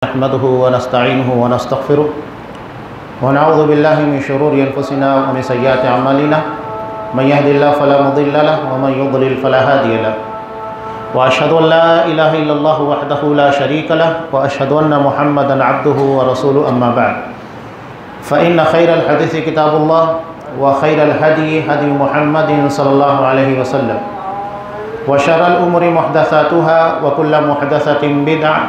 नहमदुहु व नस्तईनुहु व नस्तगफिरुह व नऊज़ु बिल्लाहि मिन शुरूरि अनफुसिना व मिन सय्यिआति अअमालिना मन यहदिल्लाहु फला मुदिल्ल लहु व मन युद्लिल फला हादिय लहु व अशहदु अन ला इलाहा इल्लल्लाह वहदहु ला शरीक लहु व अशहदु अन्न मुहम्मदन अब्दुहु व रसूलुहु अम्मा बअद फ़इन्न खैरल हदीसी किताबुल्लाह व खैरल हदी हदी मुहम्मदिन सल्लल्लाहु अलैहि वसल्लम व शर्रल उमूरि मुहदसातुहा व कुल्लु मुहदसतिन बिदअह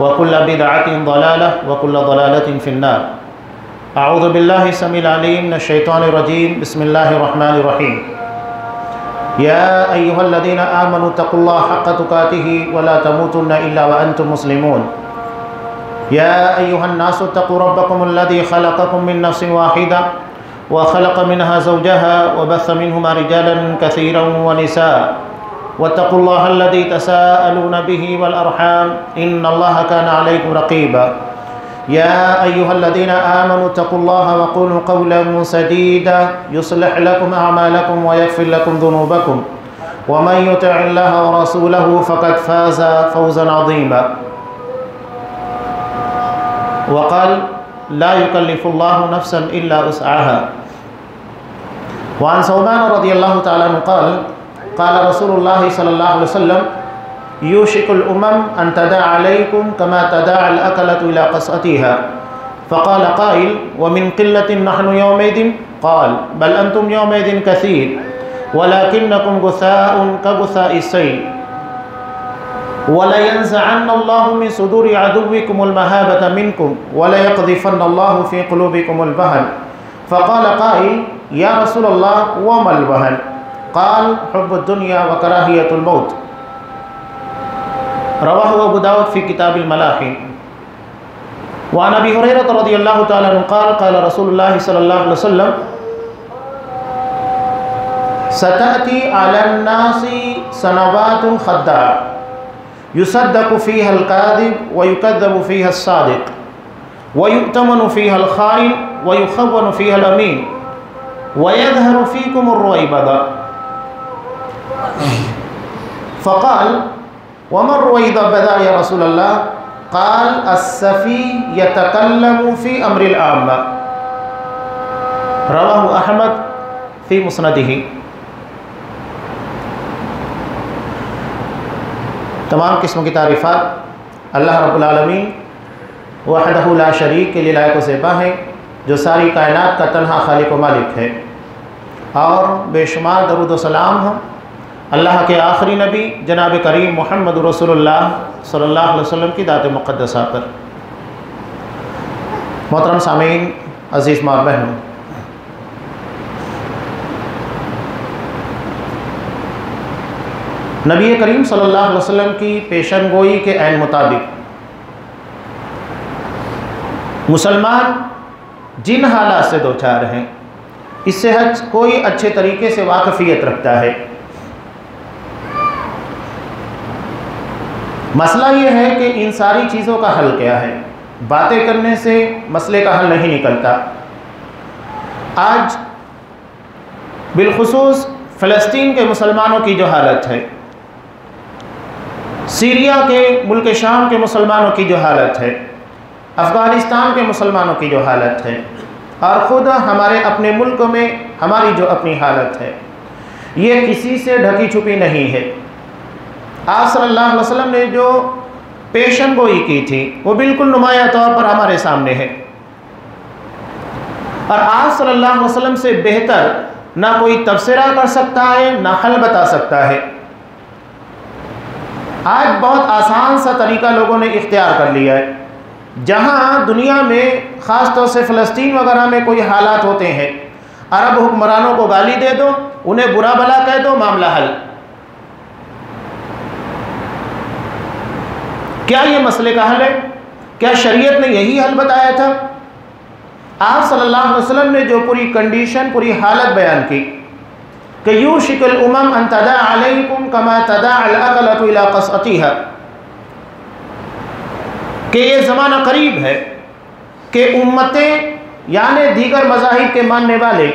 व कुल्लु बिदअतिन ज़लालह व कुल्लु ज़लालतिन फिन्नार। अऊज़ु बिल्लाहि समील अलीम मिनश शैतानिर रजीम। बिस्मिल्लाहिर रहमानिर रहीम। या अय्युहल्लज़ीना आमनू तक़ुल्लाह हक़्क़ तुक़ातिही व ला तमूतुन्ना इल्ला व अंतुम मुस्लिमून। या अय्युहन्नासु तक़ू रब्बकुमुल्लज़ी ख़लक़कुम मिन नफ़्सिन वाहिदा व ख़लक़ मिनहा ज़ौजहा व बस्स मिनहुमा रिजालन कसीरन व निसाअ वत्तक़ुल्लाहल्लज़ी तसाअलून बिही वल अरहाम इन्नल्लाह काना अलैकुम रक़ीबा। या अय्युहल्लज़ीना आमनू तक़ुल्लाह व क़ूलू क़ौलन सदीदा युस्लिह लकुम अअमालकुम व यग़फ़िर लकुम ज़ुनूबकुम व मन युति'िल्लाह व रसूलहु फ़क़द फ़ाज़ फ़ौज़न अज़ीमा। वक़ाल ला युकल्लिफ़ुल्लाहु नफ़्सन इल्ला वुस्अहा। व अन सौबान रज़ियल्लाहु तआला अन्हु क़ाल क़ाल रसूलुल्लाह सल्लल्लाहु अलैहि वसल्लम यूशिकुल उमम अन तदअ अलैकुम कमा तदअल अकलतु इला क़स्अतिहा। फ़क़ाल क़ाइल व मिन क़िल्लतिन नहनु यौमइज़िन क़ाल बल अंतुम यौमइज़िन कसीर वलाकिन्नकुम गुसाउन कगुसाइस सैल वलयंज़अन्नल्लाहु मिन सुदूरि अदुव्विकुमुल महाबता मिनकुम वलयक़ज़िफ़न्नल्लाहु फ़ी क़ुलूबिकुमुल वहन। फ़क़ाल क़ाइल या रसूलल्लाह वमल वहन क़ाल हुब्बुद दुनिया व कराहियतुल मौत। रवाहु अबू दाऊद फ़ी किताबिल मलाहिम। व अन अबी हुरैरा रज़ियल्लाहु तआला अन्हु क़ाल क़ाल रसूलुल्लाह सल्लल्लाहु अलैहि वसल्लम सतअती अलन नासी सनवातुन खद्दा युसद्दक़ु फ़ीहल काज़िब व युकज़्ज़बु फ़ीहस सादिक़ व यु'तमनु फ़ीहल ख़ाइन व युख़व्वनु फ़ीहल अमीन व यज़हरु फ़ीकुमुर रुवैबदा। फ़क़ाल वमर रुवैबदा या रसूलल्लाह क़ाल अस्सफ़ी यतकल्लमु फ़ी अम्रिल आम्मा। रवाहु अहमद फ़ी मुस्नदिही। तमाम किस्म की तारीफ़ात अल्लाह रब्बुल आलमीन वहदहु ला शरीक के लिए लायक व ज़ेबा है, जो सारी कायनात का तन्हा खालिक व मालिक है। और बेशुमार दरूद व सलाम हो अल्लाह के आखिरी नबी जनाब करीम मुहम्मद रसूलुल्लाह सल्लल्लाहु अलैहि वसल्लम की दात मुक़द्दसा पर। मोहतरम सामीन, अज़ीज़ माँ बहनों, नबी करीम सल्लल्लाहु अलैहि वसल्लम की पेशन गोई के ऐन मुताबिक मुसलमान जिन हालात से दो चार हैं, इससे हज कोई अच्छे तरीके से वाकफ़ियत रखता है। मसला ये है कि इन सारी चीज़ों का हल क्या है। बातें करने से मसले का हल नहीं निकलता। आज बिलखुसूस फ़लस्तीन के मुसलमानों की जो हालत है, सीरिया के मुल्क शाम के मुसलमानों की जो हालत है, अफ़गानिस्तान के मुसलमानों की जो हालत है, और ख़ुद हमारे अपने मुल्क में हमारी जो अपनी हालत है, ये किसी से ढकी छुपी नहीं है। आप सल्लल्लाहु अलैहि वसल्लम ने जो पेशन गोई की थी वो बिल्कुल नुमाया तौर पर हमारे सामने है। और आप सल्लल्लाहु अलैहि वसल्लम से बेहतर ना कोई तफसीरा कर सकता है, ना हल बता सकता है। आज बहुत आसान सा तरीका लोगों ने इख्तियार कर लिया है। जहाँ दुनिया में ख़ास तौर से फ़लस्तीन वगैरह में कोई हालात होते हैं, अरब हुक्मरानों को गाली दे दो, उन्हें बुरा भला कह दो, मामला हल। क्या ये मसले का हल है? क्या शरीयत ने यही हल बताया था? आप सल्लल्लाहु अलैहि वसल्लम ने जो पूरी कंडीशन, पूरी हालत बयान की कि यूशिकुल उमम अन तदअ अलैकुम कमा तदअल अकलतु इला क़स्अतिहा, कि ये ज़माना करीब है कि उम्मतें यानी दीगर मज़ाहिब के मानने वाले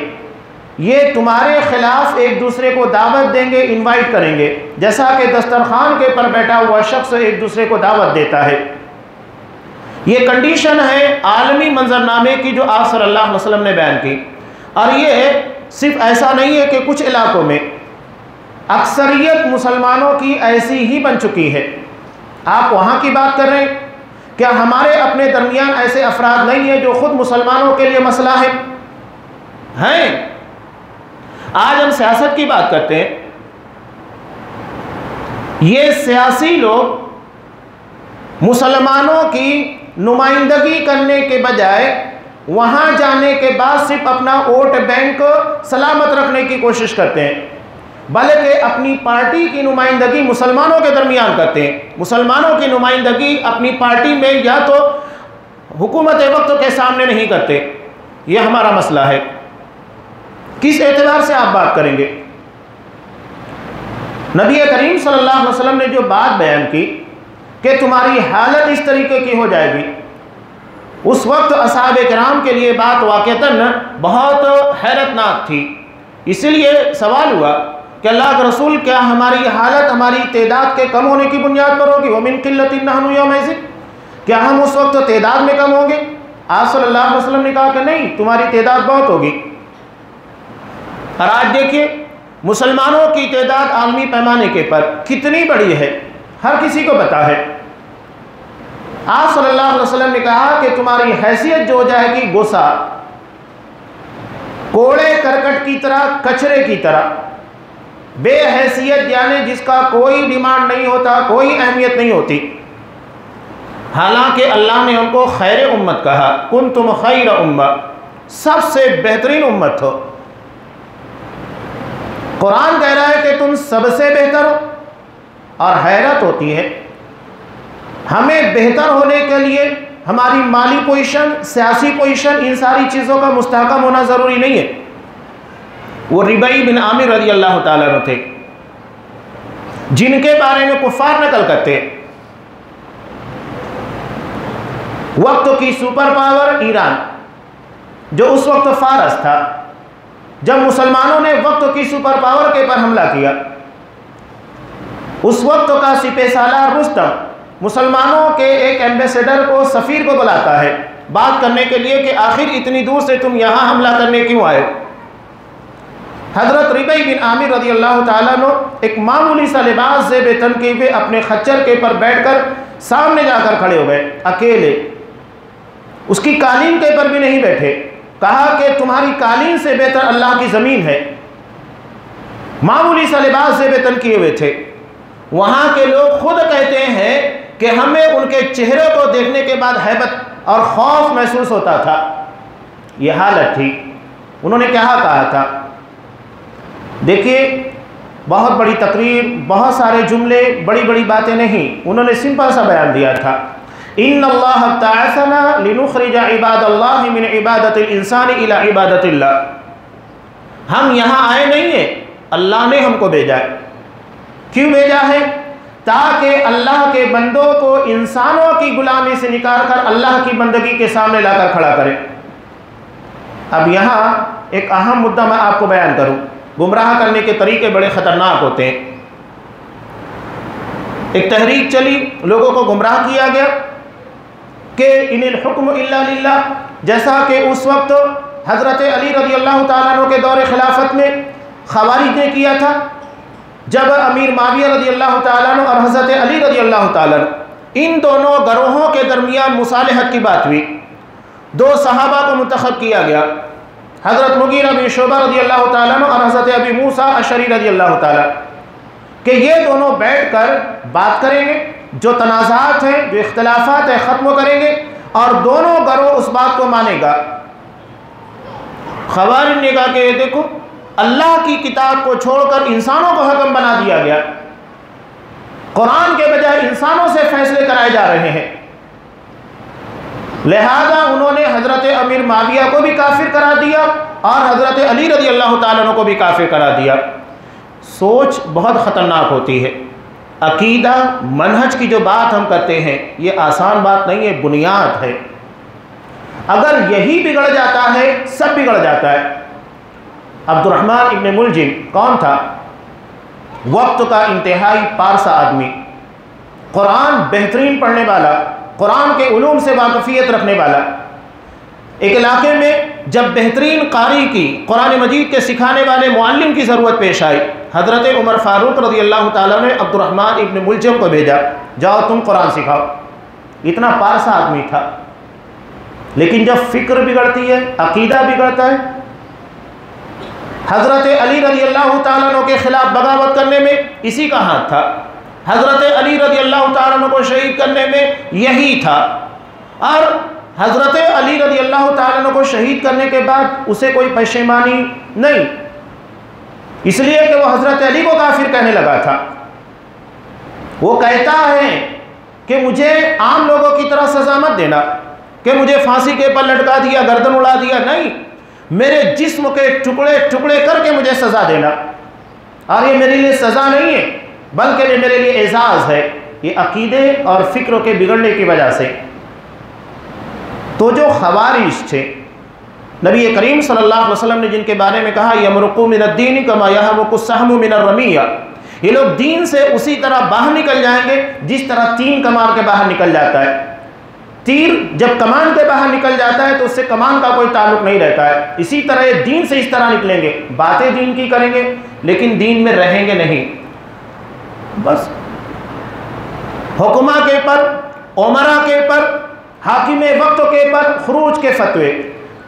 ये तुम्हारे ख़िलाफ़ एक दूसरे को दावत देंगे, इनवाइट करेंगे, जैसा कि दस्तरखान के पर बैठा हुआ शख्स एक दूसरे को दावत देता है। ये कंडीशन है आलमी मंजरनामे की जो आप सल्लल्लाहु अलैहि वसल्लम ने बयान की। और ये सिर्फ ऐसा नहीं है कि कुछ इलाकों में, अक्सरियत मुसलमानों की ऐसी ही बन चुकी है। आप वहाँ की बात कर रहे हैं, क्या हमारे अपने दरमियान ऐसे अफराद नहीं है जो खुद मुसलमानों के लिए मसला है? हैं। आज हम सियासत की बात करते हैं, ये सियासी लोग मुसलमानों की नुमाइंदगी करने के बजाय वहां जाने के बाद सिर्फ अपना वोट बैंक सलामत रखने की कोशिश करते हैं, बल्कि अपनी पार्टी की नुमाइंदगी मुसलमानों के दरमियान करते हैं। मुसलमानों की नुमाइंदगी अपनी पार्टी में या तो हुकूमत वक्त के सामने नहीं करते। यह हमारा मसला है। किस एतबार से आप बात करेंगे? नबी करीम सल्लल्लाहु अलैहि वसल्लम ने जो बात बयान की कि तुम्हारी हालत इस तरीके की हो जाएगी, उस वक्त असहाबे किराम के लिए बात वाक़तन बहुत हैरतनाक थी। इसलिए सवाल हुआ कि अल्लाह के रसूल, क्या हमारी हालत हमारी तादाद के कम होने की बुनियाद पर होगी? वमिन क़िल्लतिन नहनु यौमइज़िन, क्या हम उस वक्त तादाद में कम होंगे? आप सल्लल्लाहु अलैहि वसल्लम ने कहा कि नहीं, तुम्हारी तादाद बहुत होगी। और आज देखिए मुसलमानों की तादाद आलमी पैमाने के पर कितनी बड़ी है, हर किसी को पता है। आप सल्लल्लाहु अलैहि वसल्लम ने कहा कि तुम्हारी हैसियत जो हो जाएगी गोसा, कोड़े करकट की तरह, कचरे की तरह, बेहैसियत, यानी जिसका कोई डिमांड नहीं होता, कोई अहमियत नहीं होती। हालांकि अल्लाह ने उनको खैर उम्मत कहा, कुंतुम खैर उम्मा, सबसे बेहतरीन उम्मत हो। कुरान कह रहा है कि तुम सबसे बेहतर हो। और हैरत होती है, हमें बेहतर होने के लिए हमारी माली पोजीशन, सियासी पोजीशन, इन सारी चीज़ों का मुस्तहकम होना ज़रूरी नहीं है। वो रिबई बिन आमिर रज़ी अल्लाह ताला अन्हु थे, जिनके बारे में कुफ़ार नकल करते। वक्त की सुपर पावर ईरान, जो उस वक्त फारस था, जब मुसलमानों ने वक्त की सुपर पावर के पर हमला किया, उस वक्त का सिपह सालार रुस्तम मुसलमानों के एक एम्बेसडर को, सफ़ीर को बुलाता है बात करने के लिए कि आखिर इतनी दूर से तुम यहाँ हमला करने क्यों आए? हज़रत रिबई बिन आमिर रज़ी अल्लाह ताला अन्हु एक मामूली सा लिबास से बेतन के हुए अपने खच्चर के पर बैठकर सामने जाकर खड़े हो गए, अकेले, उसकी कालीन के पर भी नहीं बैठे। कहा कि तुम्हारी कालीन से बेहतर अल्लाह की ज़मीन है। मामूली सा लिबास से बेतन किए हुए थे। वहाँ के लोग खुद कहते हैं कि हमें उनके चेहरे को देखने के बाद हैबत और खौफ महसूस होता था। ये हालत थी। उन्होंने क्या कहा था? देखिए, बहुत बड़ी तकरीर, बहुत सारे जुमले, बड़ी बड़ी बातें नहीं, उन्होंने सिंपल सा बयान दिया था, इन्नल्लाह तअसना लिनुखरिज इबादल्लाहि मिन इबादतिल इंसानी इला इबादतिल्लाह। हम यहाँ आए नहीं हैं, अल्लाह ने हमको भेजा है। क्यों भेजा है? ताकि अल्लाह के बंदों को इंसानों की गुलामी से निकाल कर अल्लाह की बंदगी के सामने लाकर खड़ा करें। अब यहाँ एक अहम मुद्दा मैं आपको बयान करूँ। गुमराह करने के तरीके बड़े ख़तरनाक होते हैं। एक तहरीक चली, लोगों को गुमराह किया गया कि इनिल हुक्म इल्ला लिल्लाह, जैसा कि उस वक्त हज़रत अली रज़ी अल्लाह ताला अन्हु के दौर खिलाफत में खवारिज ने किया था। जब अमीर माविया रज़ी अल्लाह ताला अन्हु और हज़रत अली रज़ी अल्लाह ताला अन्हु, इन दोनों गरोहों के दरमियान मुसालहत की बात हुई। दो सहाबा को मुंतखब किया गया, हज़रत मुगीरा बिन शुबा रज़ी अल्लाह ताला अन्हु और हज़रत अबी मूसा अशरी रज़ी अल्लाह ताला, कि ये दोनों बैठकर बात करेंगे, जो तनाज़ात हैं, जो इख्तलाफात हैं, ख़त्म करेंगे और दोनों गरोह उस बात को मानेगा। खवारिज ने कहा कि देखो, अल्लाह की किताब को छोड़कर इंसानों को हकम बना दिया गया, कुरान के बजाय इंसानों से फैसले कराए जा रहे हैं। लिहाजा उन्होंने हज़रत अमीर माविया को भी काफिर करा दिया और हज़रत अली रज़ी अल्लाह ताला अन्हु को भी काफिर करा दिया। सोच बहुत ख़तरनाक होती है। अकीदा, मनहज की जो बात हम करते हैं, ये आसान बात नहीं है, बुनियाद है। अगर यही बिगड़ जाता है, सब बिगड़ जाता है। अब्दुर्रहमान इब्न मुलजिम कौन था? वक्त का इंतहाई पारसा आदमी, कुरान बेहतरीन पढ़ने वाला, कुरान के उलूम से वाकफियत रखने वाला। एक इलाके में जब बेहतरीन कारी की, कुरान मजीद के सिखाने वाले मुअल्लिम की ज़रूरत पेश आई, हज़रत उमर फ़ारूक रज़ी अल्लाह ताला ने अब्दुर्रहमान इब्न मुलजम को भेजा, जाओ तुम कुरान सिखाओ। इतना पारसा आदमी था, लेकिन जब फ़िक्र बिगड़ती है, अकीदा बिगड़ता है। हज़रत अली रज़ी अल्लाह ताला अन्हु के ख़िलाफ़ बगावत करने में इसी का हाथ था। हज़रत अली रज़ी अल्लाह ताला अन्हु को शहीद करने में यही था। और हज़रत अली रज़ी अल्लाह ताला अन्हु को शहीद करने के बाद उसे कोई पशेमानी नहीं, इसलिए कि वो हज़रत अली को काफिर कहने लगा था। वो कहता है कि मुझे आम लोगों की तरह सज़ा मत देना कि मुझे फांसी के पर लटका दिया, गर्दन उड़ा दिया, नहीं, मेरे जिस्म के टुकड़े टुकड़े करके मुझे सज़ा देना। और ये मेरे लिए सज़ा नहीं है, बल्कि ये मेरे लिए एजाज़ है, ये अकीदे और फ़िक्र के बिगड़ने की वजह से। तो जो खवारिज थे, नबी करीम सल्लल्लाहु अलैहि वसल्लम ने जिनके बारे में कहा यमरुकु मिनद्दीन कमा यहमुकु सहमु मिनर रमिया, ये लोग दीन से उसी तरह बाहर निकल जाएंगे जिस तरह तीर कमान के बाहर निकल जाता है। तीर जब कमान के बाहर निकल जाता है तो उससे कमान का कोई ताल्लुक नहीं रहता है। इसी तरह दीन से इस तरह निकलेंगे, बातें दीन की करेंगे लेकिन दीन में रहेंगे नहीं। बस हुक्मा के पर, उमरा के पर, हाकिम वक्त के पर खुरूज के फतवे,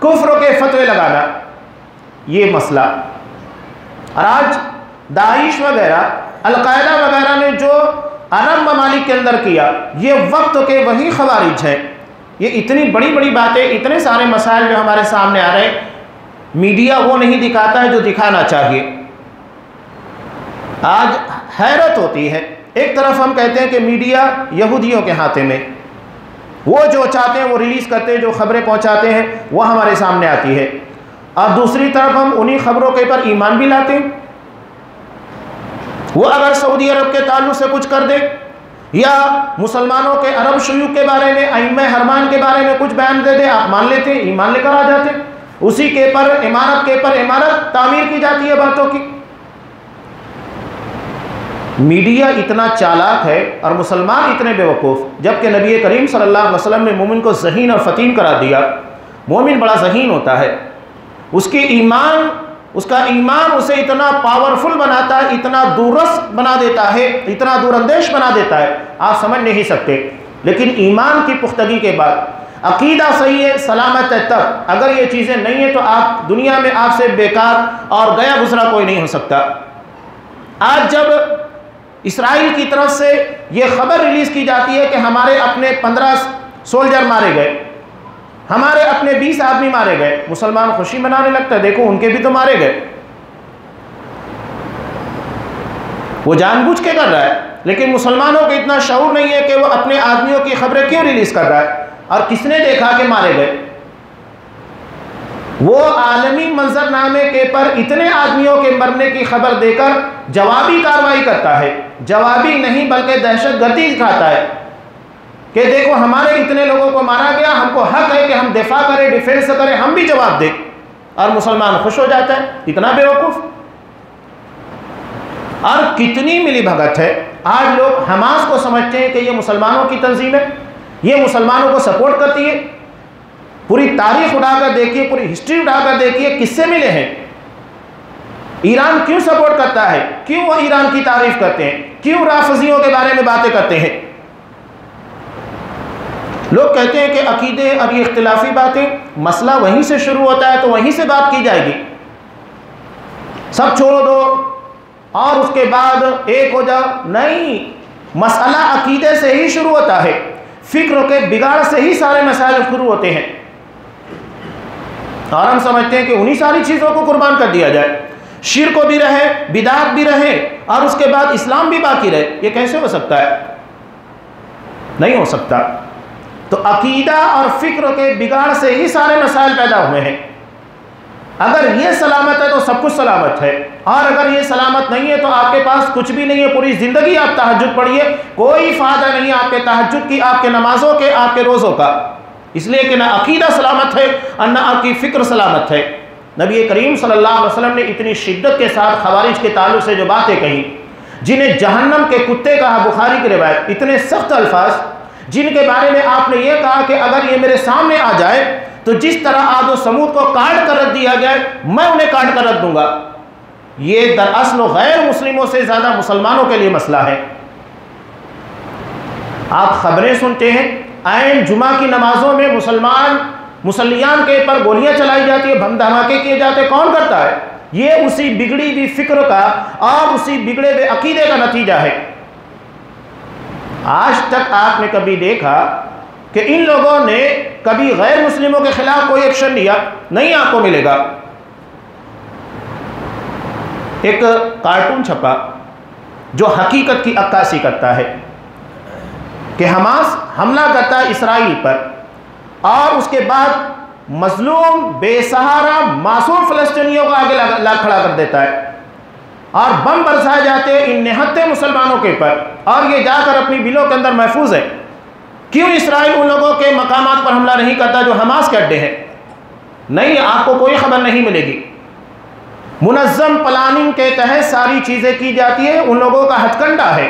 कुफ्र के फतवे लगाना, ये मसला। और आज दाइश वगैरह, अलकायदा वगैरह ने जो अरब ममालिक के अंदर किया, ये वक्त के वही खवारिज हैं। ये इतनी बड़ी बड़ी बातें, इतने सारे मसाइल जो हमारे सामने आ रहे हैं, मीडिया वो नहीं दिखाता है जो दिखाना चाहिए। आज हैरत होती है, एक तरफ हम कहते हैं कि मीडिया यहूदियों के हाथे में, वो जो चाहते हैं वो रिलीज़ करते हैं, जो खबरें पहुंचाते हैं वो हमारे सामने आती है, और दूसरी तरफ हम उन्हीं खबरों के पर ईमान भी लाते हैं। वो अगर सऊदी अरब के ताल्लुक से कुछ कर दे, या मुसलमानों के अरब शुयूख के बारे में, अइम्मे हरमान के बारे में कुछ बयान दे दे, आप मान लेते हैं, ईमान लेकर आ जाते हैं। उसी के पर इमारत तामीर की जाती है बातों की। मीडिया इतना चालाक है और मुसलमान इतने बेवकूफ़, जबकि नबी करीम सल्लल्लाहु अलैहि वसल्लम ने मोमिन को ज़हीन और फ़तीन करार दिया। मोमिन बड़ा ज़हीन होता है, उसका ईमान उसे इतना पावरफुल बनाता है, इतना दूरस बना देता है, इतना दूरंदेश बना देता है, आप समझ नहीं सकते। लेकिन ईमान की पुख्तगी के बाद अकीदा सही है, सलामत है, तब अगर ये चीज़ें नहीं है तो आप दुनिया में आपसे बेकार और गया गुजरा कोई नहीं हो सकता। आज जब इसराइल की तरफ से ये खबर रिलीज़ की जाती है कि हमारे अपने 15 सोल्जर मारे गए, हमारे अपने 20 आदमी मारे गए, मुसलमान खुशी मनाने लगता है, देखो उनके भी तो मारे गए। वो जानबूझ के कर रहा है, लेकिन मुसलमानों को इतना शऊर नहीं है कि वो अपने आदमियों की खबरें क्यों रिलीज़ कर रहा है और किसने देखा कि मारे गए। वो आलमी मंजरनामे के पर इतने आदमियों के मरने की खबर देकर जवाबी कार्रवाई करता है, जवाबी नहीं बल्कि दहशतगर्दी दिखाता है कि देखो हमारे इतने लोगों को मारा गया, हमको हक है कि हम दिफा करें, डिफेंस करें, हम भी जवाब दें, और मुसलमान खुश हो जाता है। इतना बेवकूफ़। और कितनी मिली भगत है। आज लोग हमास को समझते हैं कि ये मुसलमानों की तंजीम है, ये मुसलमानों को सपोर्ट करती है। पूरी तारीख उठाकर देखिए, पूरी हिस्ट्री उठाकर देखिए, किससे मिले हैं। ईरान क्यों सपोर्ट करता है, क्यों वो ईरान की तारीफ करते हैं, क्यों राफजियों के बारे में बातें करते हैं। लोग कहते हैं कि अकीदे और ये इख्तिलाफी बातें, मसला वहीं से शुरू होता है तो वहीं से बात की जाएगी, सब छोड़ दो और उसके बाद एक हो जाओ। नहीं, मसला अकीदे से ही शुरू होता है, फिक्र के बिगाड़ से ही सारे मसाइल शुरू होते हैं। और हम समझते हैं कि उन्हीं सारी चीज़ों को कुर्बान कर दिया जाए, शिर्क भी रहे, बिदात भी रहे और उसके बाद इस्लाम भी बाकी रहे। ये कैसे हो सकता है? नहीं हो सकता। तो अकीदा और फिक्र के बिगाड़ से ही सारे मसाइल पैदा हुए हैं। अगर ये सलामत है तो सब कुछ सलामत है, और अगर ये सलामत नहीं है तो आपके पास कुछ भी नहीं है। पूरी ज़िंदगी आप तहज्जुद पढ़िए, कोई फ़ायदा नहीं है आपके तहज्जुद की, आपके नमाज़ों के, आपके रोज़ों का, इसलिए कि ना अकीदा सलामत है और ना आपकी फ़िक्र सलामत है। नबी करीम सल्लल्लाहु अलैहि वसल्लम ने इतनी शिद्दत के साथ खवारिज के ताल्लुक से जो बातें कही, जिन्हें जहन्नम के कुत्ते कहा, बुखारी की रिवायत, इतने सख्त अल्फाज, जिनके बारे में आपने ये कहा कि अगर ये मेरे सामने आ जाए तो जिस तरह आद और समूद को काट कर रख दिया गया मैं उन्हें काट कर रख दूंगा। ये दरअसल गैर मुस्लिमों से ज़्यादा मुसलमानों के लिए मसला है। आप खबरें सुनते हैं, ऐन जुमा की नमाजों में मुसल्लियान के पर गोलियां चलाई जाती है, बम धमाके किए जाते हैं। कौन करता है? ये उसी बिगड़ी हुई फिक्र का और उसी बिगड़े हुए अकीदे का नतीजा है। आज तक आपने कभी देखा कि इन लोगों ने कभी गैर मुस्लिमों के खिलाफ कोई एक्शन लिया? नहीं, आपको मिलेगा। एक कार्टून छपा जो हकीकत की अक्कासी करता है कि हमास हमला करता है इसराइल पर और उसके बाद मजलूम बेसहारा मासूम फ़लस्तीनियों को आगे खड़ा कर देता है और बम बरसाए जाते हैं इन निहत्ते मुसलमानों के ऊपर और ये जाकर अपनी बिलों के अंदर महफूज है। क्यों इसराइल उन लोगों के मकामात पर हमला नहीं करता जो हमास के अड्डे हैं? नहीं, आपको कोई खबर नहीं मिलेगी। मुनज़्ज़म प्लानिंग के तहत सारी चीज़ें की जाती है, उन लोगों का हथकंडा है।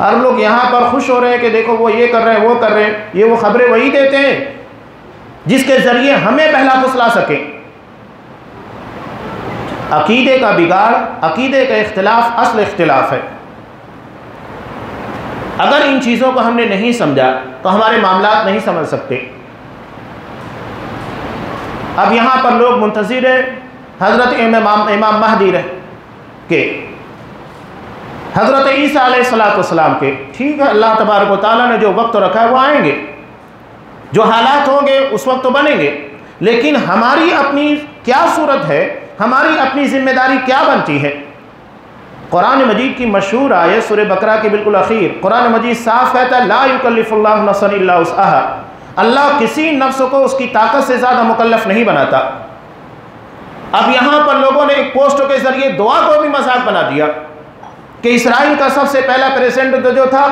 और लोग यहाँ पर खुश हो रहे हैं कि देखो वो ये कर रहे हैं, वो कर रहे हैं। ये वो खबरें वही देते हैं जिसके ज़रिए हमें पहला फुसला सके। अकीदे का बिगाड़, अकीदे का इख्तिलाफ असल इख्तिलाफ है। अगर इन चीज़ों को हमने नहीं समझा तो हमारे मामलात नहीं समझ सकते। अब यहाँ पर लोग मुंतज़िर हैं हज़रत इमाम महदी के, हज़रत ईसा अलैहिस्सलाम के। ठीक है, अल्लाह तबारक व तआला ने जो वक्त रखा है वो आएंगे, जो हालात होंगे उस वक्त तो बनेंगे। लेकिन हमारी अपनी क्या सूरत है, हमारी अपनी जिम्मेदारी क्या बनती है? कुरान मजीद की मशहूर आयत सूरह बकरा की बिल्कुल आखिर, कुरान मजीद साफ कहता है ला युकल्लिफुल्लाहु नफ्सन इल्ला वुस्अहा। अल्लाह किसी नफ्स को उसकी ताकत से ज़्यादा मुकल्लफ नहीं बनाता। अब यहाँ पर लोगों ने एक पोस्ट के ज़रिए दुआ को भी मजाक बना दिया कि इसराइल का सबसे पहला प्रेसिडेंट जो था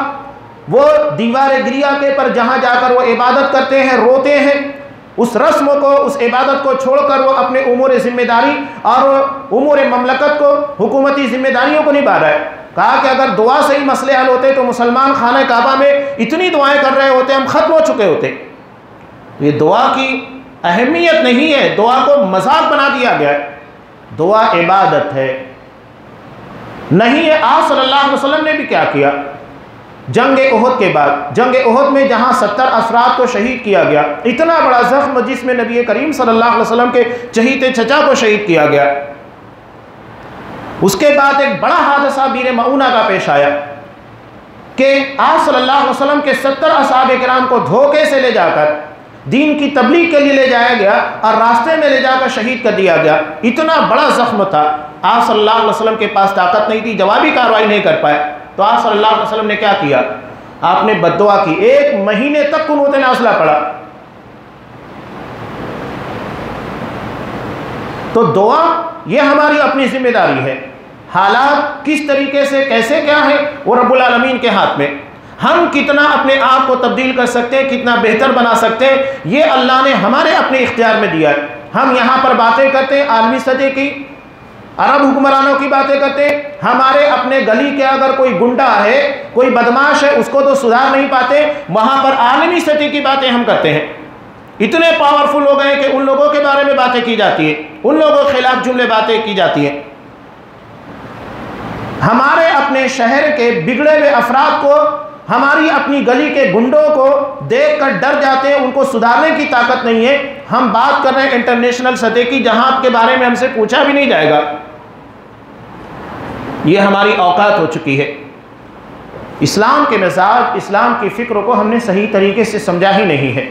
वो दीवार गिरिया के पर जहाँ जाकर वो इबादत करते हैं, रोते हैं, उस रस्म को, उस इबादत को छोड़कर वो अपने उमूर ज़िम्मेदारी और उमूर ममलकत को, हुकूमती ज़िम्मेदारियों को निभा रहा है। कहा कि अगर दुआ से ही मसले हल होते तो मुसलमान खाना काबा में इतनी दुआएं कर रहे होते, हम ख़त्म हो चुके होते। तो ये दुआ की अहमियत नहीं है, दुआ को मजाक बना दिया गया है। दुआ इबादत है नहीं है। आप सल्लल्लाहु अलैहि वसल्लम ने भी क्या किया? जंग उहद के बाद, जंग उहद में जहां 70 अफराद को शहीद किया गया, इतना बड़ा जख्म जिसमें नबी करीम सल्लल्लाहु अलैहि वसल्लम के चहीते चचा को शहीद किया गया। उसके बाद एक बड़ा हादसा बीर मऊना का पेश आया कि आप सल्लल्लाहु अलैहि वसल्लम के 70 असहाबे किराम को धोखे से ले जाकर दीन की तबलीग के लिए ले जाया गया और रास्ते में ले जाकर शहीद कर दिया गया। इतना बड़ा जख्म था, आप सल्लल्लाहु अलैहि वसल्लम के पास ताकत नहीं थी, जवाबी कार्रवाई नहीं कर पाए। तो आप सल्लल्लाहु अलैहि वसल्लम ने क्या किया? आपने बद्दुआ की, 1 महीने तक कुनूत नाज़िला पड़ा। तो दुआ ये हमारी अपनी जिम्मेदारी है। हालात किस तरीके से, कैसे, क्या है, वो रब्बुल आलमीन के हाथ में। हम कितना अपने आप को तब्दील कर सकते हैं, कितना बेहतर बना सकते हैं, ये अल्लाह ने हमारे अपने इख्तियार में दिया है। हम यहाँ पर बातें करते हैं आलमी सतह की, अरब हुक्मरानों की बातें करते हैं। हमारे अपने गली के अगर कोई गुंडा है, कोई बदमाश है, उसको तो सुधार नहीं पाते, वहाँ पर आलमी सतह की बातें हम करते हैं। इतने पावरफुल हो गए कि उन लोगों के बारे में बातें की जाती है, उन लोगों के खिलाफ जुमले बातें की जाती हैं। हमारे अपने शहर के बिगड़े हुए अफराद को, हमारी अपनी गली के गुंडों को देखकर डर जाते हैं, उनको सुधारने की ताकत नहीं है। हम बात कर रहे हैं इंटरनेशनल सतह की, जहां आपके बारे में हमसे पूछा भी नहीं जाएगा। ये हमारी औकात हो चुकी है। इस्लाम के मिजाज, इस्लाम की फ़िक्र को हमने सही तरीके से समझा ही नहीं है।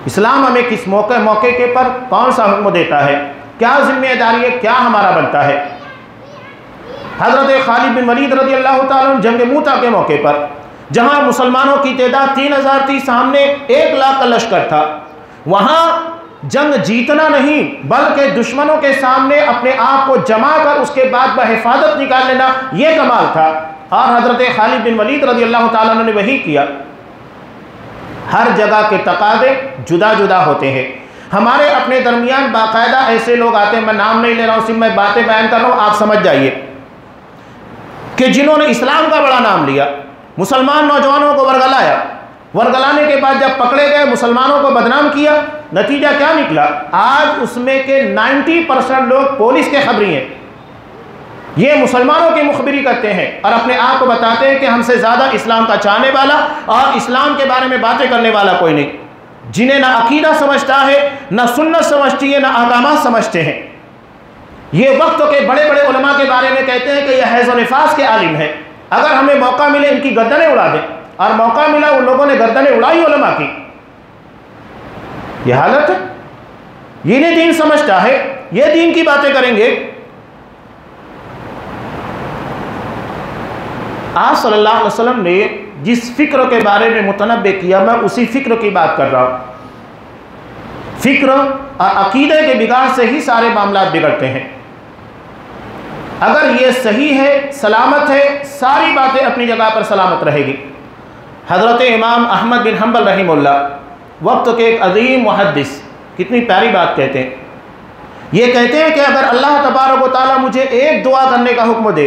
इस्लाम हमें किस मौके के पर कौन सा हुक्म देता है, क्या जिम्मेदारी है, क्या हमारा बनता है। हज़रत खालिद बिन वलीद रज़ी अल्लाह ताला अन्हु जंग मूता के मौके पर, जहां मुसलमानों की तादाद 3000 थी, सामने 1 लाख का लश्कर था, वहां जंग जीतना नहीं बल्कि दुश्मनों के सामने अपने आप को जमा कर उसके बाद बहिफाजत निकाल लेना, यह कमाल था। और हज़रत खालिद बिन वलीद रज़ी अल्लाह ताला अन्हु ने वही किया। हर जगह के तकाज़े जुदा जुदा होते हैं। हमारे अपने दरमियान बाकायदा ऐसे लोग आते हैं, मैं नाम नहीं ले रहा हूँ, सिर्फ मैं बातें बयान कर रहा हूँ, आप समझ जाइए, कि जिन्होंने इस्लाम का बड़ा नाम लिया, मुसलमान नौजवानों को वर्गलाया, वर्गलाने के बाद जब पकड़े गए मुसलमानों को बदनाम किया, नतीजा क्या निकला? आज उसमें के 90% लोग पुलिस के खबरी हैं। ये मुसलमानों की मुखबिरी करते हैं और अपने आप को बताते हैं कि हमसे ज़्यादा इस्लाम का चाहने वाला और इस्लाम के बारे में बातें करने वाला कोई नहीं, जिन्हें ना अकीदा समझता है, ना सुन्नत समझती है, ना अहकामात समझते हैं। ये वक्त के बड़े बड़े उलमा के बारे में कहते हैं कि यह हैज़ व निफास के आलिम है, अगर हमें मौका मिले इनकी गर्दनें उड़ा दें, और मौका मिला उन लोगों ने गर्दनें उड़ाई उलमा की। यह हालत है। ये नहीं दीन समझता है, ये दीन की बातें करेंगे। आप सल्लल्लाहु अलैहि वसल्लम ने जिस फिक्र के बारे में मुतनब्बे किया, मैं उसी फिक्र की बात कर रहा हूं। फिक्र और अकीदे के बिगाड़ से ही सारे मामला बिगड़ते हैं। अगर ये सही है, सलामत है, सारी बातें अपनी जगह पर सलामत रहेगी। हज़रत इमाम अहमद बिन हम्बल रहीमुल्लाह वक्त के एक अजीम मुहद्दिस कितनी प्यारी बात कहते हैं। ये कहते हैं कि अगर अल्लाह तबारक व तआला मुझे एक दुआ करने का हुक्म दे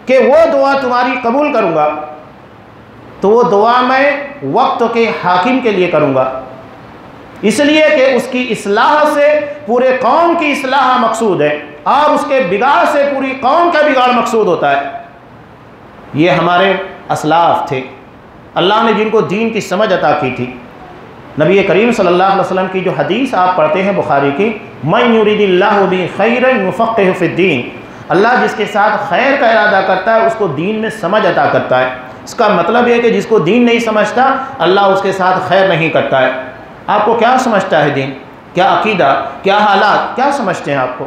कि वो दुआ तुम्हारी कबूल करूँगा, तो वो दुआ मैं वक्त के हाकिम के लिए करूँगा, इसलिए कि उसकी इस्लाह से पूरे कौम की इस्लाह मकसूद है और उसके बिगाड़ से पूरी कौम का बिगाड़ मकसूद होता है। ये हमारे असलाफ थे, अल्लाह ने जिनको दीन की समझ अता की थी। नबी करीम सल्लल्लाहु अलैहि वसल्लम की जो हदीस आप पढ़ते हैं बुखारी की, मन युरिदिल्लाहु बिही खैरन युफ़क़्क़िहु फ़िद्दीन, अल्लाह जिसके साथ खैर का इरादा करता है उसको दीन में समझ अता करता है। इसका मतलब है कि जिसको दीन नहीं समझता अल्लाह उसके साथ खैर नहीं करता है। आपको क्या समझता है दीन? क्या अकीदा, क्या हालात, क्या समझते हैं आपको?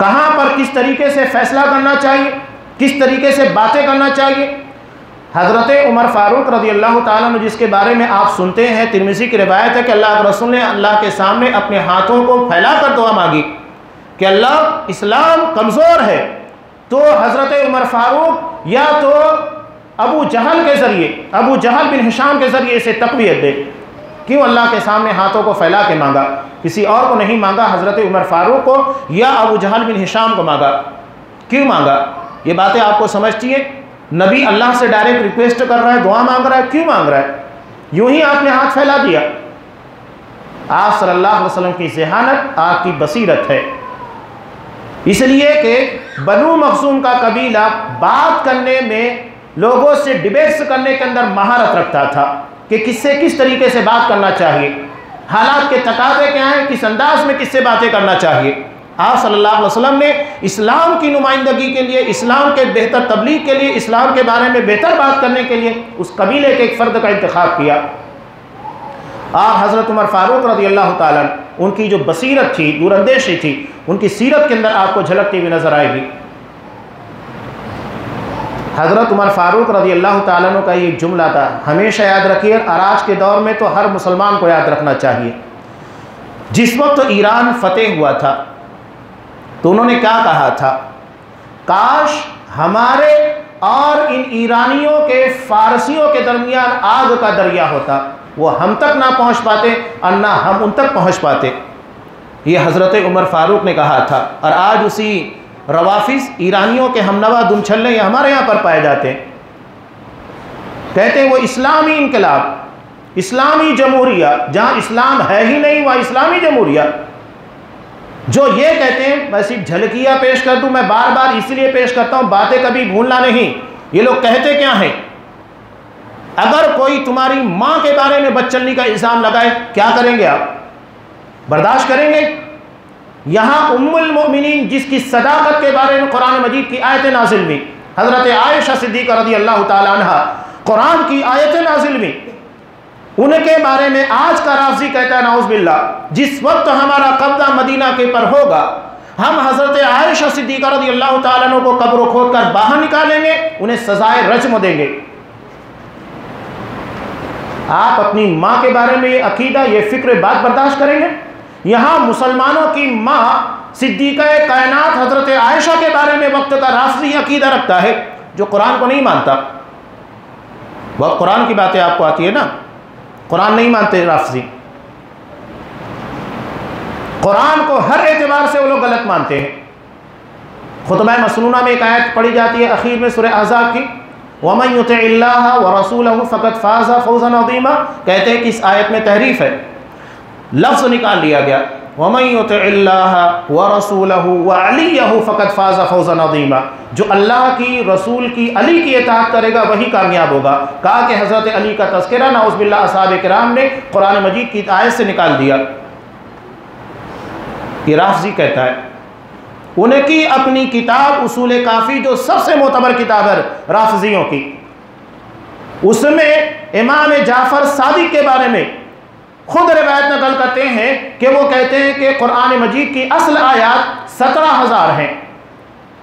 कहाँ पर किस तरीके से फैसला करना चाहिए, किस तरीके से बातें करना चाहिए? हज़रत उमर फ़ारूक रज़ी अल्लाह ताला अन्हु जिसके बारे में आप सुनते हैं, तिरमिज़ी की रिवायत है कि अल्लाह के रसूल ने अल्लाह के सामने अपने हाथों को फैला कर दुआ मांगी कि अल्लाह इस्लाम कमज़ोर है, तो हज़रत उमर फ़ारूक या तो अबू जहल के ज़रिए, अबू जहल बिन हिशाम के ज़रिए इसे तक़वियत दे। क्यों अल्लाह के सामने हाथों को फैला के मांगा? किसी और को नहीं मांगा, हज़रत उमर फ़ारूक को या अबू जहल बिन हिशाम को मांगा। क्यों मांगा? ये बातें आपको समझती हैं? नबी अल्लाह से डायरेक्ट रिक्वेस्ट कर रहा है, दुआ मांग रहा है, क्यों मांग रहा है? यूं ही आपने हाथ फैला दिया। आप सल्लल्लाहु अलैहि वसल्लम की ज़हानत, आपकी बसीरत है। इसलिए कि बनु मखज़ूम का कबीला बात करने में, लोगों से डिबेट्स करने के अंदर महारत रखता था कि किससे किस तरीके से बात करना चाहिए, हालात के तकाज़े क्या हैं, किस अंदाज में किससे बातें करना चाहिए। आप सल्लल्लाहु अलैहि वसल्लम ने इस्लाम की नुमाइंदगी के लिए, इस्लाम के बेहतर तबलीग के लिए, इस्लाम के बारे में बेहतर बात करने के लिए उस कबीले के एक फ़र्द का इंतखाब किया। आप हज़रत उमर फ़ारूक रज़ी अल्लाह ताला अन्हु, उनकी जो बसीरत थी, दूरंदेशी थी, उनकी सीरत के अंदर आपको झलकती हुई नज़र आएगी। हज़रत उमर फ़ारूक रज़ी अल्लाह ताला अन्हु का ये जुमला था, हमेशा याद रखिए, और आज के दौर में तो हर मुसलमान को याद रखना चाहिए। जिस वक्त ईरान फ़तेह हुआ था तो उन्होंने क्या कहा था? काश हमारे और इन ईरानियों के, फ़ारसियों के दरमियान आग का दरिया होता, वो हम तक ना पहुँच पाते और ना हम उन तक पहुँच पाते। ये हज़रत उमर फ़ारूक ने कहा था। और आज उसी रवाफिज़, ईरानियों के हमनवा दुमछल्ले ये हमारे यहाँ पर पाए जाते हैं। कहते हैं वो इस्लामी इनकलाब, इस्लामी जमहूरिया, जहाँ इस्लाम है ही नहीं वहाँ इस्लामी जमहूरिया। जो ये कहते हैं, मैं सिर्फ झलकियाँ पेश कर दूँ, मैं बार बार इसलिए पेश करता हूँ, बातें कभी भूलना नहीं। ये लोग कहते क्या हैं? अगर कोई तुम्हारी माँ के बारे में बदचलनी का इल्ज़ाम लगाए, क्या करेंगे आप? बर्दाश्त करेंगे? यहाँ उम्मुल मोमिनीन जिसकी सदाकत के बारे में कुरान मजीद की आयतें नाजिल हुई, हज़रत आयशा सिद्दीक़ा रज़ी अल्लाह ताला अन्हा, कुरान की आयतें नाजिल हुई, उनके बारे में आज का राफ़ज़ी कहता है नाउज़ बिल्लाह, जिस वक्त हमारा कब्ज़ा मदीना के पर होगा, हम हज़रत आयशा सिद्दीक़ा रज़ी अल्लाह ताला अन्हा को कब्र खोद कर बाहर निकालेंगे, उन्हें सज़ाए रज्म देंगे। आप अपनी माँ के बारे में ये अकीदा, ये फ़िक्र, बात बर्दाश्त करेंगे? यहाँ मुसलमानों की माँ सिद्दीक़ा कायनात हज़रत आयशा के बारे में वक्त का राफ़ज़ी अकीदा रखता है जो कुरान को नहीं मानता। वह कुरान की बातें आपको आती है ना, कुरान नहीं मानते राफ़ज़ी, कुरान को हर एतबार से वो लोग गलत मानते हैं। खुतबा मसनूना में एक आयत पढ़ी जाती है आखिर में सूरह अहज़ाब की, वमन युतिइल्लाह व रसूलहु फ़क़द फ़ाज़ फ़ौज़न अज़ीमा। कहते हैं कि इस आयत में तहरीफ है, लफ्ज़ निकाल लिया गया, वमन युतिइल्लाह व रसूलहु व अलियहु फ़क़द फ़ाज़ फ़ौज़न अज़ीमा। जो अल्लाह की, रसूल की, अली की इताअत करेगा वही कामयाब होगा। कहा कि हज़रत अली का तज़किरा नाउज़ बिल्लाह असहाबे किराम ने कुरान मजीद की आयत से निकाल दिया। ये राफ़ज़ी कहता है, उनकी अपनी किताब उसूल काफ़ी जो सबसे मोतबर किताब है राफ़ज़ियों की, उसमें इमाम जाफ़र सादिक के बारे में खुद रिवायत नकल करते हैं कि वो कहते हैं कि कुरान मजीद की असल आयात 17,000 हैं।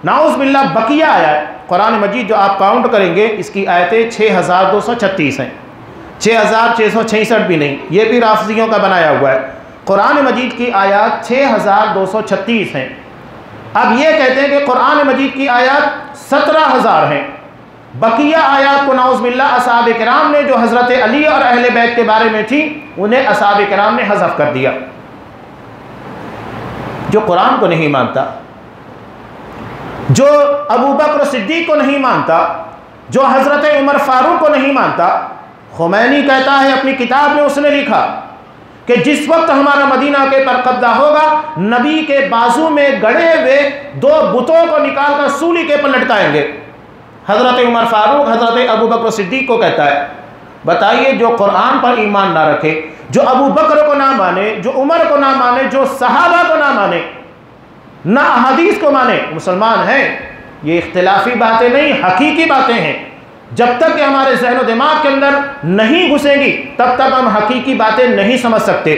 नाउज़ बिल्लाह बकिया आयत कुरान मजीद जो आप काउंट करेंगे इसकी आयतें 6,236 हैं, 6,666 भी नहीं, ये भी राफ़ज़ियों का बनाया हुआ है। कुरान मजीद की आयत 6,236 हैं। अब ये कहते हैं कि कुरान मजीद की आयत 17,000 हैं। बकिया आयत को नाउज़ बिल्लाह असहाबे किराम ने जो हज़रत अली और अहले बैत के बारे में थी उन्हें असहाबे किराम ने हज़फ कर दिया। जो कुरान को नहीं मानता, जो अबू बकर सिद्दीक़ को नहीं मानता, जो हज़रत उमर फ़ारूक को नहीं मानता, खुमैनी कहता है अपनी किताब में, उसने लिखा कि जिस वक्त हमारा मदीना के पर कब्जा होगा, नबी के बाजू में गड़े हुए 2 बुतों को निकालकर सूली के पर लटकाएंगे। हज़रत उमर फ़ारूक हज़रत अबू बकर सिद्दीक़ को कहता है, बताइए जो कुरान पर ईमान ना रखे, जो अबू बकर को ना माने, जो उमर को ना माने, जो सहाबा को ना माने, ना अहादीस को माने, मुसलमान है। ये इख्तिलाफी बातें नहीं, हकीकी बातें हैं। जब तक कि हमारे ज़हन और दिमाग के अंदर नहीं घुसेंगी तब तक हम हकीकी बातें नहीं समझ सकते।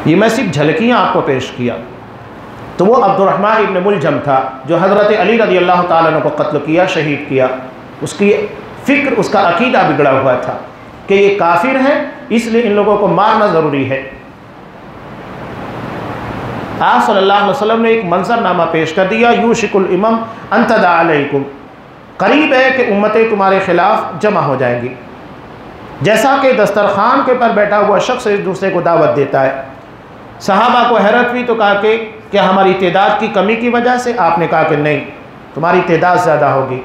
ये मैं सिर्फ झलकियाँ आपको पेश किया। तो वो अब्दुर्रहमान इब्न मुलजम था जो हज़रत अली रज़ी अल्लाह ताला अन्हु को कत्ल किया, शहीद किया। उसकी फ़िक्र, उसका अकीदा बिगड़ा हुआ था कि ये काफिर हैं, इसलिए इन लोगों को मारना ज़रूरी है। आप सल्लल्लाहु अलैहि वसल्लम ने एक मंजरनामा पेश कर दिया, यूशिकुल इमम अन तदा अलैकुम, करीब है कि उम्मतें तुम्हारे खिलाफ जमा हो जाएंगी। जैसा कि दस्तरखान के पर बैठा हुआ शख्स एक दूसरे को दावत देता है। सहाबा को हैरत हुई तो कहा कि क्या हमारी तादाद की कमी की वजह से? आपने कहा कि नहीं, तुम्हारी तादाद ज़्यादा होगी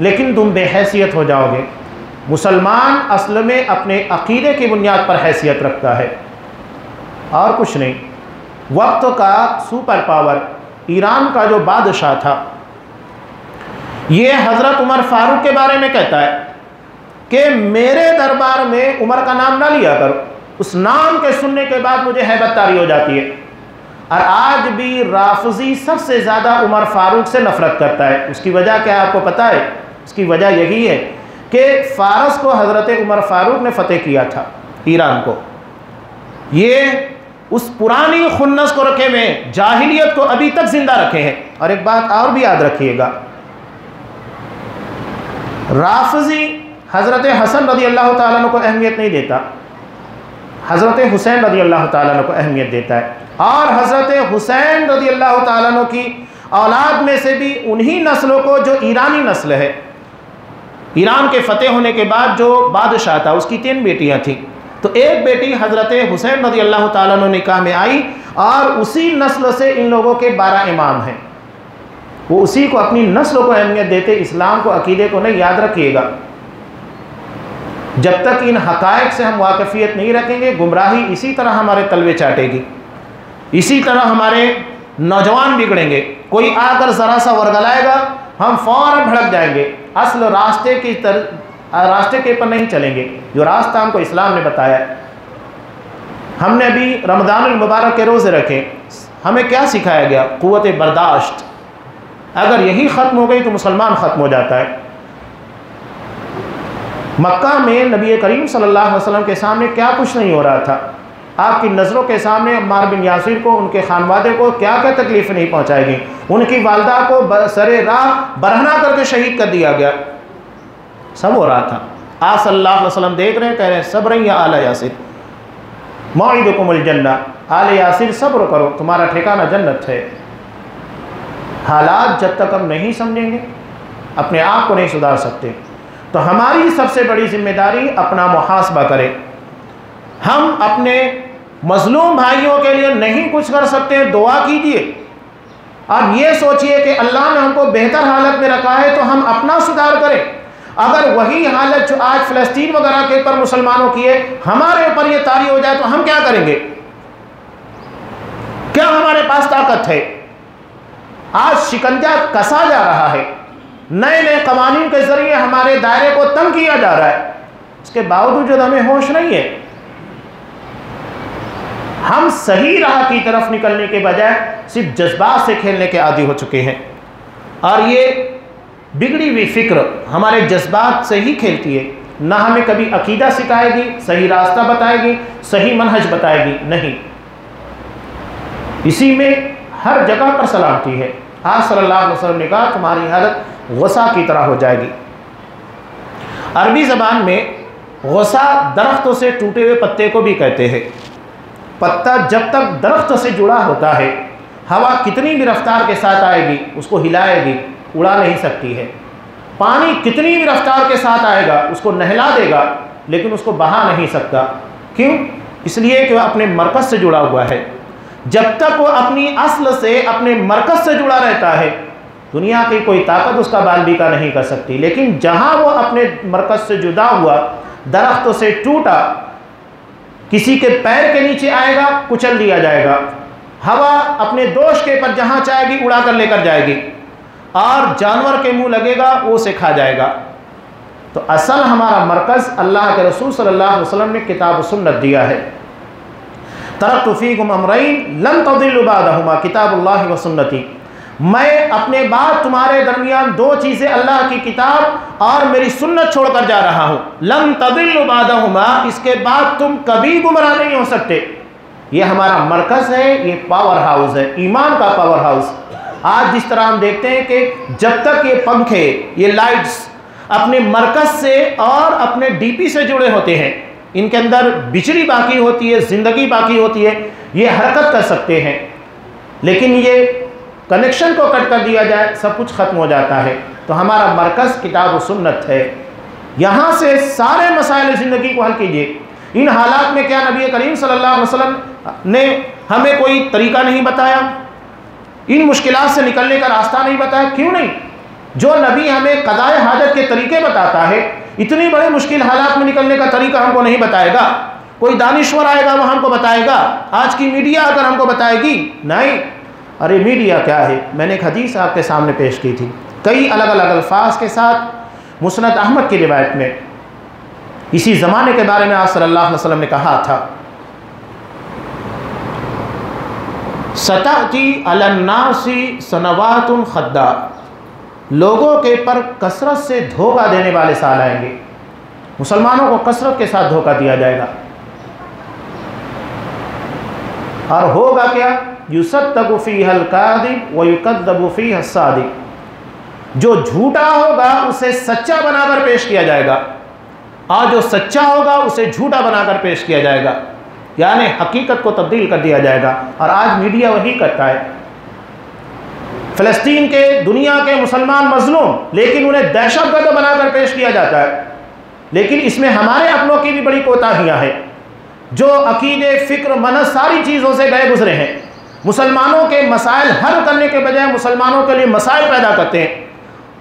लेकिन तुम बेहैसियत हो जाओगे। मुसलमान असल में अपने अकीदे की बुनियाद पर हैसियत रखता है और कुछ नहीं। वक्त का सुपर पावर ईरान का जो बादशाह था, ये हज़रत उमर फ़ारूक के बारे में कहता है कि मेरे दरबार में उमर का नाम ना लिया करो, उस नाम के सुनने के बाद मुझे हैबत तारी हो जाती है। और आज भी राफ़ज़ी सबसे ज़्यादा उमर फ़ारूक से नफ़रत करता है। उसकी वजह क्या है आपको पता है? उसकी वजह यही है कि फ़ारस को हज़रत उमर फ़ारूक ने फ़तेह किया था, ईरान को। ये उस पुरानी खुन्नस को रखे हुए, जाहिलियत को अभी तक जिंदा रखे हैं। और एक बात और भी याद रखिएगा, राफ़ज़ी हज़रत हसन रज़ी अल्लाह ताला अन्हु को अहमियत नहीं देता, हज़रत हुसैन रज़ी अल्लाह ताला अन्हु को अहमियत देता है। और हज़रत हुसैन रज़ी अल्लाह ताला अन्हु की औलाद में से भी उन्हीं नस्लों को जो ईरानी नस्ल है, ईरान के फ़तेह होने के बाद जो बादशाह था उसकी 3 बेटियां थीं। तो एक बेटी हज़रत हुसैन रज़ी अल्लाह ताला अन्हु निकाह में आई और उसी नस्ल से इन लोगों के 12 इमाम हैं। वो उसी को, अपनी नस्ल को अहमियत देते, इस्लाम को, अकीदे को नहीं। याद रखिएगा, जब तक इन हक़ाइक़ से हम वाक़फ़ियत नहीं रखेंगे, गुमराही इसी तरह हमारे तलवे चाटेगी, इसी तरह हमारे नौजवान बिगड़ेंगे। कोई आकर ज़रा सा वर्गलाएगा, हम फ़ौरन भड़क जाएंगे, असल रास्ते के पर नहीं चलेंगे जो रास्ता हमको इस्लाम ने बताया है। हमने अभी रमज़ानुल मुबारक के रोज़े रखे, हमें क्या सिखाया गया? क़ुव्वत बर्दाश्त। अगर यही ख़त्म हो गई तो मुसलमान ख़त्म हो जाता है। मक्का में नबी करीम सल्लल्लाहु अलैहि वसल्लम के सामने क्या कुछ नहीं हो रहा था। आपकी नज़रों के सामने अम्मार बिन यासिर को, उनके खानवादे को क्या क्या तकलीफ़ नहीं पहुँचाई गई। उनकी वालदा को सरे राह बरहना करके शहीद कर दिया गया। सब हो रहा था। आप सल्लल्लाहु अलैहि वसल्लम देख रहे हैं, कह रहे हैं सब्र या आला यासिर मौइदुकुमुल जन्ना, आले यासिर सब्र करो, तुम्हारा ठिकाना जन्नत है। हालात जब तक हम नहीं समझेंगे, अपने आप को नहीं सुधार सकते। तो हमारी सबसे बड़ी जिम्मेदारी अपना मुहासबा करें। हम अपने मजलूम भाइयों के लिए नहीं कुछ कर सकते, दुआ कीजिए। अब ये सोचिए कि अल्लाह ने हमको बेहतर हालत में रखा है तो हम अपना सुधार करें। अगर वही हालत जो आज फ़लस्तीन वगैरह के ऊपर मुसलमानों की है हमारे ऊपर ये तारी हो जाए तो हम क्या करेंगे? क्या हमारे पास ताकत है? आज शिकंजा कसा जा रहा है, नए नए कवानीन के जरिए हमारे दायरे को तंग किया जा रहा है, इसके बावजूद हमें होश नहीं है। हम सही राह की तरफ निकलने के बजाय सिर्फ जज्बात से खेलने के आदी हो चुके हैं, और ये बिगड़ी हुई फिक्र हमारे जज्बात से ही खेलती है। ना हमें कभी अकीदा सिखाएगी, सही रास्ता बताएगी, सही मनहज बताएगी, नहीं। इसी में हर जगह पर सलामती है। आज सल्लल्लाहु अलैहि वसल्लम ने कहा तुम्हारी हालत गुस्सा की तरह हो जाएगी। अरबी ज़बान में गुस्सा दरख्तों से टूटे हुए पत्ते को भी कहते हैं। पत्ता जब तक दरख्त से जुड़ा होता है, हवा कितनी भी रफ्तार के साथ आएगी उसको हिलाएगी, उड़ा नहीं सकती है। पानी कितनी भी रफ्तार के साथ आएगा उसको नहला देगा, लेकिन उसको बहा नहीं सकता। क्यों? इसलिए कि वह अपने मरकज़ से जुड़ा हुआ है। जब तक वो अपनी असल से, अपने मरकज़ से जुड़ा रहता है, दुनिया की कोई ताकत उसका बाल बीका नहीं कर सकती। लेकिन जहाँ वो अपने मरकज़ से जुदा हुआ, दरख्तों से टूटा, किसी के पैर के नीचे आएगा, कुचल दिया जाएगा। हवा अपने दोष के पर जहाँ चाहेगी उड़ा कर लेकर जाएगी, और जानवर के मुंह लगेगा वो उसे खा जाएगा। तो असल हमारा मरकज़ अल्लाह के रसूल सल्लल्लाहु अलैहि वसल्लम ने किताब सुन्नत दिया है। तरक्तु फीकुम अमरैन लन तदिल्लु बादहुमा किताबुल्लाहि व सुन्नती। मैं अपने बाद तुम्हारे दरमियान दो चीज़ें, अल्लाह की किताब और मेरी सुन्नत छोड़कर जा रहा हूँ। लन तदिल्लु बादहुमा, इसके बाद तुम कभी गुमराह नहीं हो सकते। ये हमारा मरकज़ है, ये पावर हाउस है, ईमान का पावर हाउस। आज जिस तरह हम देखते हैं कि जब तक ये पंखे, ये लाइट्स अपने मरकज़ से और अपने डीपी से जुड़े होते हैं, इनके अंदर बिजली बाकी होती है, ज़िंदगी बाकी होती है, ये हरकत कर सकते हैं। लेकिन ये कनेक्शन को कट कर दिया जाए, सब कुछ ख़त्म हो जाता है। तो हमारा मरकज़ किताब व सुन्नत है। यहाँ से सारे मसाइल ज़िंदगी को हल कीजिए। इन हालात में क्या नबी करीम सल्लल्लाहु अलैहि वसल्लम ने हमें कोई तरीका नहीं बताया? इन मुश्किलात से निकलने का रास्ता नहीं बताया? क्यों नहीं? जो नबी हमें क़ज़ाए हाजत के तरीके बताता है, इतनी बड़ी मुश्किल हालात में निकलने का तरीका हमको नहीं बताएगा? कोई दानिश्वर आएगा वो हमको बताएगा? आज की मीडिया अगर हमको बताएगी? नहीं। अरे मीडिया क्या है? मैंने एक हदीस आपके सामने पेश की थी, कई अलग अलग अल्फाज के साथ, मुस्नद अहमद की रिवायत में। इसी ज़माने के बारे में आप सल्लल्लाहु अलैहि वसल्लम ने कहा था, सताती अलन्नासी सनवातुन खद्दा, लोगों के पर कसरत से धोखा देने वाले साल आएंगे। मुसलमानों को कसरत के साथ धोखा दिया जाएगा। और होगा क्या? युसद्दक़ु फ़ीहल काज़िब व युकज़्ज़बु फ़ीहा सादिक़। जो झूठा होगा उसे सच्चा बनाकर पेश किया जाएगा, और जो सच्चा होगा उसे झूठा बनाकर पेश किया जाएगा, यानी हकीकत को तब्दील कर दिया जाएगा। और आज मीडिया वही करता है। फ़लस्तीन के, दुनिया के मुसलमान मजलूम, लेकिन उन्हें दहशतगर्द बनाकर पेश किया जाता है। लेकिन इसमें हमारे अपनों की भी बड़ी कोताहियाँ हैं, जो अकीदे, फ़िक्र, मनहज सारी चीज़ों से गए गुजरे हैं। मुसलमानों के मसाइल हल करने के बजाय मुसलमानों के लिए मसाइल पैदा करते हैं।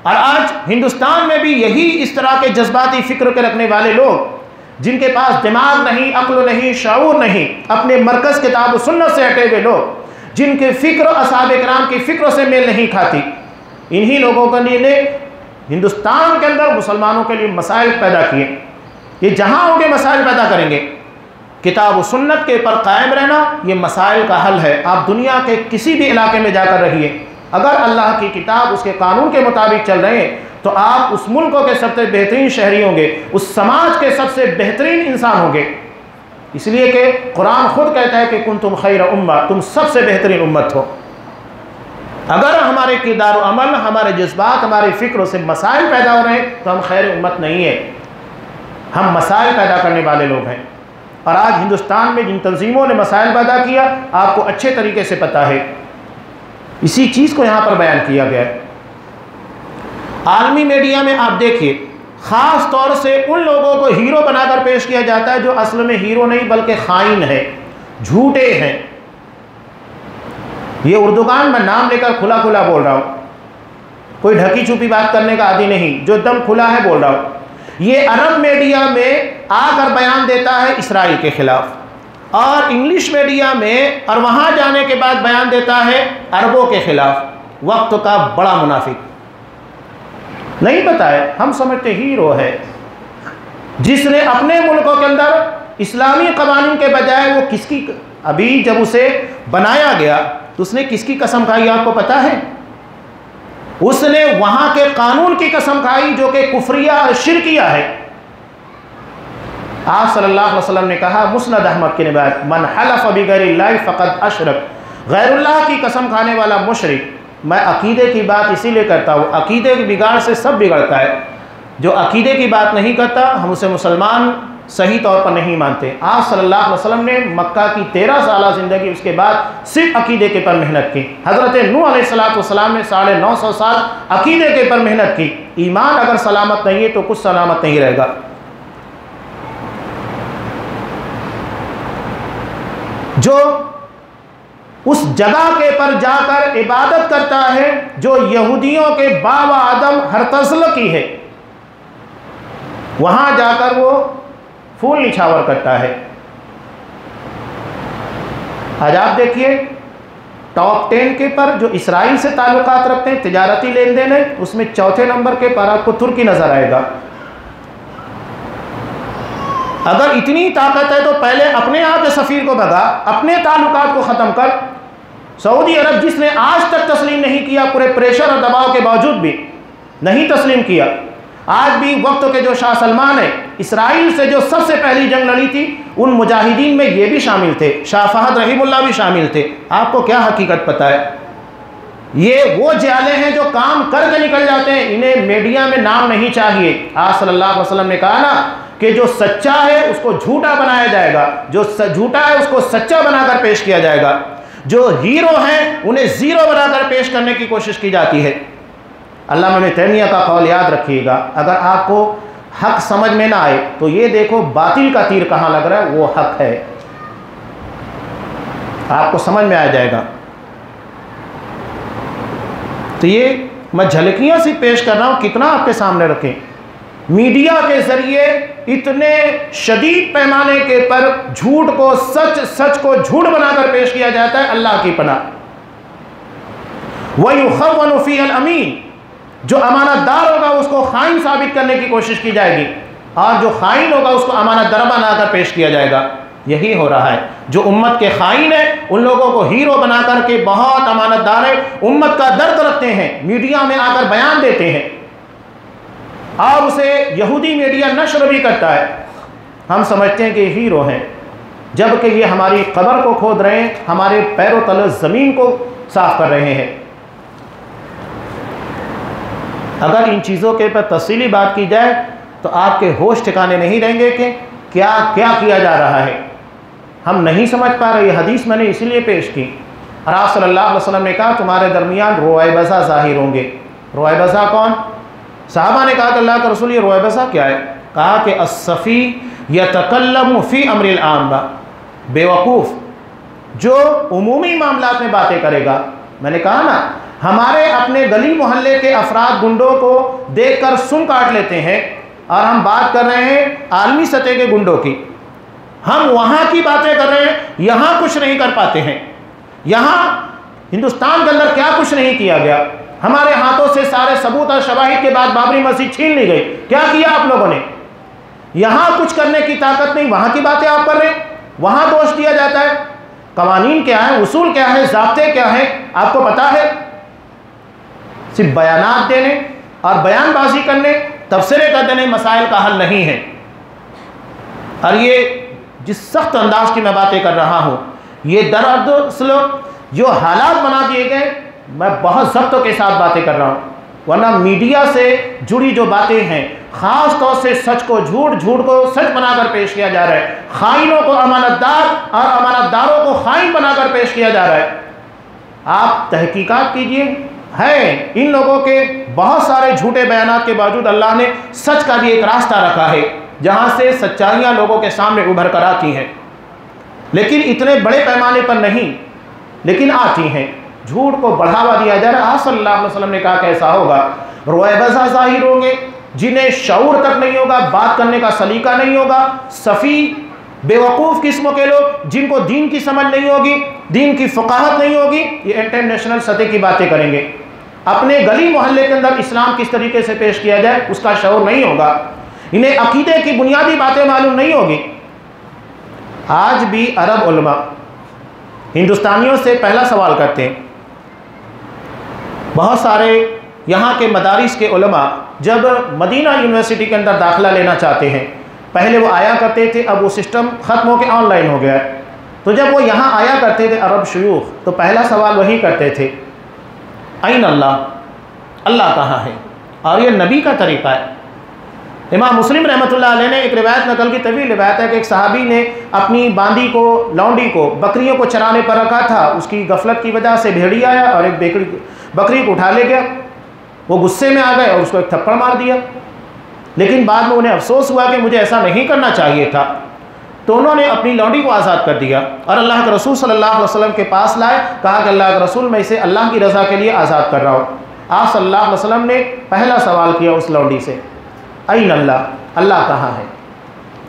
और आज हिंदुस्तान में भी यही इस तरह के जज्बाती फ़िक्र के रखने वाले लोग, जिनके पास दिमाग नहीं, अक्ल नहीं, शऊर नहीं, अपने मरकज़ किताब सुन्नत से हटे हुए लोग, जिनके फ़िक्र असहाबे किराम की फ़िक्र से मेल नहीं खाती, इन्हीं लोगों के लिए हिंदुस्तान के अंदर मुसलमानों के लिए मसाइल पैदा किए। ये जहाँ होंगे मसाइल पैदा करेंगे। किताब व सुन्नत के ऊपर कायम रहना ये मसाइल का हल है। आप दुनिया के किसी भी इलाके में जाकर रहिए, अगर अल्लाह की किताब, उसके कानून के मुताबिक चल रहे हैं, तो आप उस मुल्क के सबसे बेहतरीन शहरी होंगे, उस समाज के सबसे बेहतरीन इंसान होंगे। इसलिए कि कुरान खुद कहता है कि कुंतुम खैर उम्मा, तुम सबसे बेहतरीन उम्मत हो। अगर हमारे किरदार अमल, हमारे जज्बात, हमारे फ़िक्र से मसाइल पैदा हो रहे हैं तो हम खैर उम्मत नहीं है, हम मसाइल पैदा करने वाले लोग हैं। और आज हिंदुस्तान में जिन तंजीमों ने मसाइल पैदा किया, आपको अच्छे तरीके से पता है। इसी चीज़ को यहाँ पर बयान किया गया है। आलमी मीडिया में आप देखिए, ख़ास तौर से उन लोगों को हीरो बनाकर पेश किया जाता है जो असल में हीरो नहीं बल्कि खाइन है, झूठे हैं। ये उर्दुगान मैं नाम लेकर खुला खुला बोल रहा हूँ, कोई ढकी छुपी बात करने का आदि नहीं, जो एकदम खुला है बोल रहा हूँ। ये अरब मीडिया में आकर बयान देता है इसराइल के खिलाफ, और इंग्लिश मीडिया में और वहाँ जाने के बाद बयान देता है अरबों के खिलाफ। वक्त का बड़ा मुनाफिक, नहीं पता है, हम समझते हीरो है जिसने अपने मुल्कों के अंदर इस्लामी कवानीन के बजाय वो किसकी, अभी जब उसे बनाया गया तो उसने किसकी कसम खाई आपको पता है? उसने वहां के कानून की कसम खाई जो कि कुफरिया और शिरकिया है। आप सल्लल्लाहु अलैहि वसल्लम ने कहा मुस्नद अहमद की रिवायत, मन हलफ बिगैरिल्लाह फ़क़द अशरक, गैरुल्लाह की कसम खाने वाला मुशरिक। मैं अकीदे की बात इसीलिए करता हूँ, अकीदे के बिगाड़ से सब बिगड़ता है। जो अकीदे की बात नहीं करता हम उसे मुसलमान सही तौर पर नहीं मानते। आप सल्लल्लाहु अलैहि वसल्लम ने मक्का की 13 साल ज़िंदगी उसके बाद सिर्फ अकीदे के पर मेहनत की। हज़रत नूह अलैहिस्सलाम ने 950 साल अकीदे के पर मेहनत की। ईमान अगर सलामत नहीं है तो कुछ सलामत नहीं रहेगा। जो उस जगह के पर जाकर इबादत करता है जो यहूदियों के बाबा आदम हरतज़ल की है, वहां जाकर वो फूल निछावर करता है। आज आप देखिए टॉप 10 के पर जो इसराइल से ताल्लुकात रखते हैं, तिजारती लेन देन है, उसमें चौथे नंबर के पर आपको तुर्की नजर आएगा। अगर इतनी ताकत है तो पहले अपने यहाँ के सफ़ीर को भगा, अपने ताल्लुकात को ख़त्म कर। सऊदी अरब जिसने आज तक तस्लीम नहीं किया, पूरे प्रेशर और दबाव के बावजूद भी नहीं तस्लीम किया। आज भी वक्त के जो शाह सलमान है, इसराइल से जो सबसे पहली जंग लड़ी थी, उन मुजाहिदीन में ये भी शामिल थे, शाह फहद रहीमुल्लाह भी शामिल थे। आपको क्या हकीकत पता है? ये वो जाले हैं जो काम करके निकल जाते हैं, इन्हें मीडिया में नाम नहीं चाहिए। आप सल्लल्लाहु अलैहि वसल्लम ने कहा ना कि जो सच्चा है उसको झूठा बनाया जाएगा, जो झूठा है उसको सच्चा बनाकर पेश किया जाएगा, जो हीरो हैं उन्हें जीरो बनाकर पेश करने की कोशिश की जाती है। अल्लामा इब्न तैमिया का कौल याद रखिएगा, अगर आपको हक समझ में ना आए तो ये देखो बातिल का तीर कहाँ लग रहा है, वो हक है, आपको समझ में आ जाएगा। तो ये मैं झलकियां सी पेश कर रहा हूं, कितना आपके सामने रखें। मीडिया के जरिए इतने शदीद पैमाने के पर झूठ को सच, सच को झूठ बनाकर पेश किया जाता है। अल्लाह की पनाह। वयुख़व्वनु फ़ीहल अमीन, जो अमानतदार होगा उसको खाइन साबित करने की कोशिश की जाएगी, और जो खाइन होगा उसको अमानतदार बनाकर पेश किया जाएगा। यही हो रहा है। जो उम्मत के खाइन है उन लोगों को हीरो बना करके बहुत अमानतदार है, उम्मत का दर्द रखते हैं, मीडिया में आकर बयान देते हैं, और उसे यहूदी मीडिया नश्र भी करता है। हम समझते हैं कि हीरो हैं, जबकि ये हमारी कब्र को खोद रहे हैं, हमारे पैरों तले ज़मीन को साफ कर रहे हैं। अगर इन चीज़ों के पर तफसीली बात की जाए तो आपके होश ठिकाने नहीं रहेंगे कि क्या क्या किया जा रहा है। हम नहीं समझ पा रहे। ये हदीस मैंने इसीलिए पेश की। और आप सल्लल्लाहु अलैहि वसल्लम ने कहा तुम्हारे दरमियान रोएबज़ा ज़ाहिर होंगे। रोएबज़ा कौन? साहबा ने कहा कि अल्लाह का रसूल ये रोएबज़ा क्या है? कहा कि अस्सफ़ी यतकल्लमु फ़ी अम्रिल आम्मा, बेवकूफ़ जो उमूमी मामलात में बातें करेगा। मैंने कहा ना, हमारे अपने गली मोहल्ले के अफराद गुंडों को देखकर सुन काट लेते हैं, और हम बात कर रहे हैं आलमी सतह के गुंडों की। हम वहाँ की बातें कर रहे हैं, यहाँ कुछ नहीं कर पाते हैं। यहाँ हिंदुस्तान के अंदर क्या कुछ नहीं किया गया। हमारे हाथों से सारे सबूत और शवाहिद के बाद बाबरी मस्जिद छीन ली गई। क्या किया आप लोगों ने? यहाँ कुछ करने की ताकत नहीं, वहाँ की बातें आप कर रहे हैं, वहाँ दोष दिया जाता है। कवानीन क्या है, उसूल क्या है, ज़ाब्ते क्या है, आपको पता है? सिर्फ बयानात देने और बयानबाजी करने, तबसरे कर देने मसाइल का हल नहीं है। और ये जिस सख्त अंदाज की मैं बातें कर रहा हूँ, ये दरअसल जो हालात बना दिए गए, मैं बहुत ज़ब्त के साथ बातें कर रहा हूँ, वरना मीडिया से जुड़ी जो बातें हैं, ख़ास तौर से सच को झूठ, झूठ को सच बनाकर पेश किया जा रहा है, खाइनों को अमानतदार और अमानतदारों को खाइन बनाकर पेश किया जा रहा है। आप तहकीकात कीजिए, है इन लोगों के बहुत सारे झूठे बयानात के बावजूद अल्लाह ने सच का भी एक रास्ता रखा है, जहाँ से सच्चाइयाँ लोगों के सामने उभर कर आती हैं। लेकिन इतने बड़े पैमाने पर नहीं, लेकिन आती हैं। झूठ को बढ़ावा दिया जा रहा है। सल्लल्लाहु अलैहि वसल्लम ने कहा कैसा होगा, रोएबज़ा ज़ाहिर होंगे, जिन्हें शऊर तक नहीं होगा, बात करने का सलीका नहीं होगा, सफ़ी बेवकूफ़ किस्मों के लोग, जिनको दीन की समझ नहीं होगी, दीन की फ़क़ाहत नहीं होगी, ये इंटरनेशनल सतह की बातें करेंगे। अपने गली मोहल्ले के अंदर इस्लाम किस तरीके से पेश किया जाए उसका शऊर नहीं होगा, इन्हें अकीदे की बुनियादी बातें मालूम नहीं होगी। आज भी अरब उलमा हिंदुस्तानियों से पहला सवाल करते हैं। बहुत सारे यहाँ के मदारिस के उलमा जब मदीना यूनिवर्सिटी के अंदर दाखिला लेना चाहते हैं, पहले वो आया करते थे, अब वो सिस्टम ख़त्म होकर ऑनलाइन हो गया है। तो जब वो यहाँ आया करते थे अरब शयूख, तो पहला सवाल वही करते थे, ऐन अल्लाह, अल्लाह कहाँ है। और ये नबी का तरीक़ा है। इमाम मुस्लिम रहमतुल्लाह अलैह ने एक रिवायत नकल की, तवील रिवायत है कि एक सहाबी ने अपनी बांदी को, लौंडी को, बकरियों को चराने पर रखा था। उसकी गफलत की वजह से भेड़िया आया और एक बकरी को उठा ले गया। वो गुस्से में आ गए और उसको एक थप्पड़ मार दिया। लेकिन बाद में उन्हें अफसोस हुआ कि मुझे ऐसा नहीं करना चाहिए था, तो उन्होंने अपनी लौंडी को आज़ाद कर दिया और अल्लाह के रसूल सल्लल्लाहु अलैहि वसल्लम के पास लाए। कहा कि अल्लाह के रसूल, मैं इसे अल्लाह की रज़ा के लिए आज़ाद कर रहा हूँ। आप सल्लल्लाहु अलैहि वसल्लम ने पहला सवाल किया उस लौंडी से, ऐन अल्लाह, अल्लाह कहाँ है।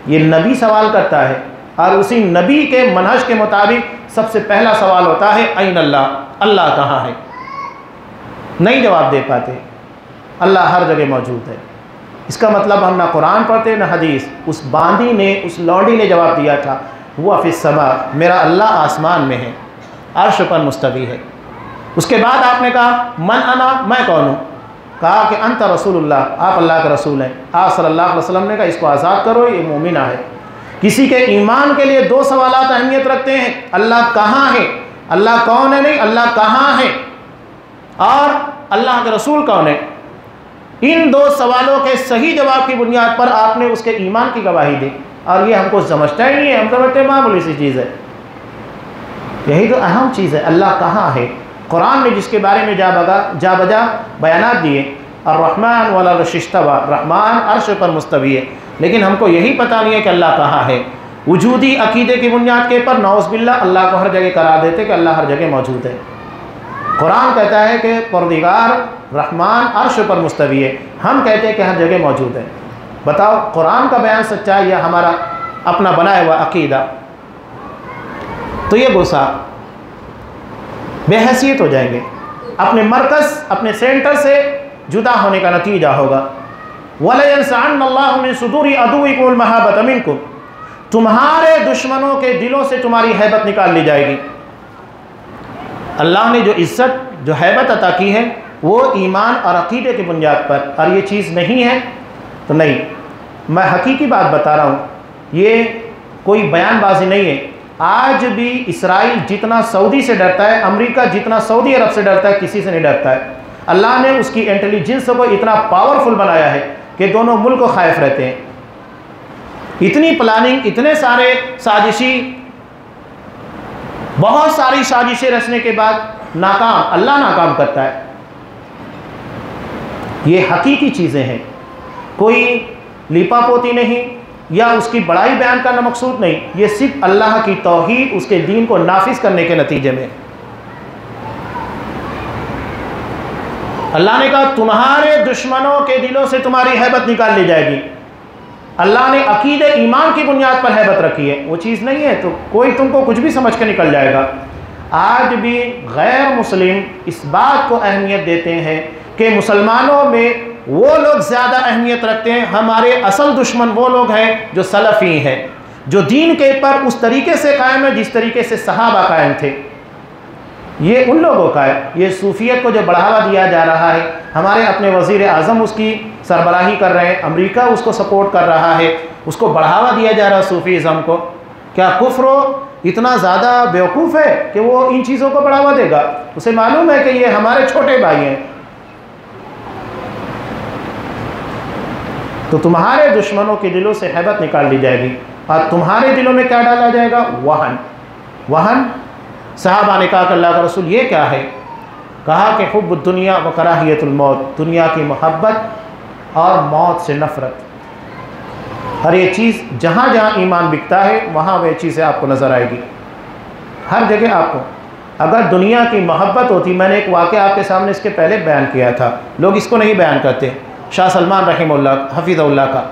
ये नबी सवाल करता है और उसी नबी के मनहज के मुताबिक सबसे पहला सवाल होता है, ऐन अल्लाह, अल्लाह कहाँ है। नहीं जवाब दे पाते। अल्लाह हर जगह मौजूद है। इसका मतलब हम ना कुरान पढ़ते ना हदीस। उस बांदी ने, उस लौंडी ने जवाब दिया था, हुआ फिस समा, मेरा अल्लाह आसमान में है, अर्श पर मुस्तवी है। उसके बाद आपने कहा, मन अना, मैं कौन हूँ। कहा कि अंत रसूलुल्लाह, आप अल्लाह के रसूल हैं। आप सल्लल्लाहु अलैहि वसल्लम ने कहा इसको आज़ाद करो, ये मोमिना है। किसी के ईमान के लिए दो सवालात अहमियत रखते हैं, अल्लाह कहाँ है, अल्लाह कौन है नहीं, अल्लाह कहाँ है, और अल्लाह के रसूल कौन है। इन दो सवालों के सही जवाब की बुनियाद पर आपने उसके ईमान की गवाही दी, और ये हमको समझता ही नहीं है। हम समझते हैं मामूली सी चीज़ है। यही तो अहम चीज़ है, अल्लाह कहाँ है। कुरान ने जिसके बारे में जा बजा बयानात दिए, और रहमान वाला रशिस्तवा, रहमान अर्श पर मुस्तवी है, लेकिन हमको यही पता नहीं है कि अल्लाह कहाँ है। वजूदी अकीदे की बुनियाद के पर नौज़ बिल्लाह अल्लाह को हर जगह करार देते कि अल्लाह हर जगह मौजूद है। कुरान कहता है कि परदिगार रहमान अर्श पर मुस्तवी है, हम कहते हैं कि हर जगह मौजूद है। बताओ, कुरान का बयान सच्चा है या हमारा अपना बनाया हुआ अकीदा। तो ये गुस्सा बेहैसियत हो जाएंगे, अपने मरकज़ अपने सेंटर से जुदा होने का नतीजा होगा। वलयंसअन्नल्लाहु मिन सुदूरि अदुव्विकुमुल महाब्बत मिनकुम, तुम्हारे दुश्मनों के दिलों से तुम्हारी हैबत निकाल ली जाएगी। अल्लाह ने जो इज़्ज़त जो हैबत अता की है वो ईमान और अक़ीदे की बुनियाद पर, और ये चीज़ नहीं है तो नहीं। मैं हकीकी बात बता रहा हूँ, ये कोई बयानबाजी नहीं है। आज भी इसराइल जितना सऊदी से डरता है, अमेरिका जितना सऊदी अरब से डरता है, किसी से नहीं डरता है। अल्लाह ने उसकी इंटेलिजेंस को इतना पावरफुल बनाया है कि दोनों मुल्क को खौफ रहते हैं। इतनी प्लानिंग, इतने सारे साजिशी, बहुत सारी साजिशें रचने के बाद नाकाम, अल्लाह नाकाम करता है। ये हकीकी चीज़ें हैं, कोई लिपापोती नहीं या उसकी बड़ाई बयान करना मकसूद नहीं। ये सिर्फ अल्लाह की तौहीद, उसके दीन को नाफिज करने के नतीजे में। अल्लाह ने कहा तुम्हारे दुश्मनों के दिलों से तुम्हारी हैबत निकाल ली जाएगी। अल्लाह ने अकीदे ईमान की बुनियाद पर हैबत रखी है, वो चीज़ नहीं है तो कोई तुमको कुछ भी समझ के निकल जाएगा। आज भी गैर मुस्लिम इस बात को अहमियत देते हैं कि मुसलमानों में वो लोग ज़्यादा अहमियत रखते हैं। हमारे असल दुश्मन वो लोग हैं जो सलफ़ी हैं, जो दीन के पर उस तरीके से कायम है जिस तरीके से सहाबा कायम थे। ये उन लोगों का है। ये सूफियत को जो बढ़ावा दिया जा रहा है, हमारे अपने वज़ीर आज़म उसकी सरबराही कर रहे हैं, अमेरिका उसको सपोर्ट कर रहा है, उसको बढ़ावा दिया जा रहा है सूफीज़म को। क्या कुफ्र इतना ज़्यादा बेवकूफ़ है कि वो इन चीज़ों को बढ़ावा देगा? उसे मालूम है कि ये हमारे छोटे भाई हैं। तो तुम्हारे दुश्मनों के दिलों से हैबत निकाल ली जाएगी और तुम्हारे दिलों में क्या डाला जाएगा? वहन। वहन। सहाबा ने कहा कि अल्लाह का रसूल ये क्या है? कहा कि हुब्बुद दुनिया व कराहियतुल मौत, दुनिया की मोहब्बत और मौत से नफ़रत। और ये चीज़ जहाँ जहाँ ईमान बिकता है वहाँ वह चीज़ें आपको नज़र आएगी, हर जगह आपको। अगर दुनिया की मोहब्बत होती, मैंने एक वाक़या आपके सामने इसके पहले बयान किया था, लोग इसको नहीं बयान करते, शाह सलमान रहीमुल्लाह हफिज़हुल्लाह का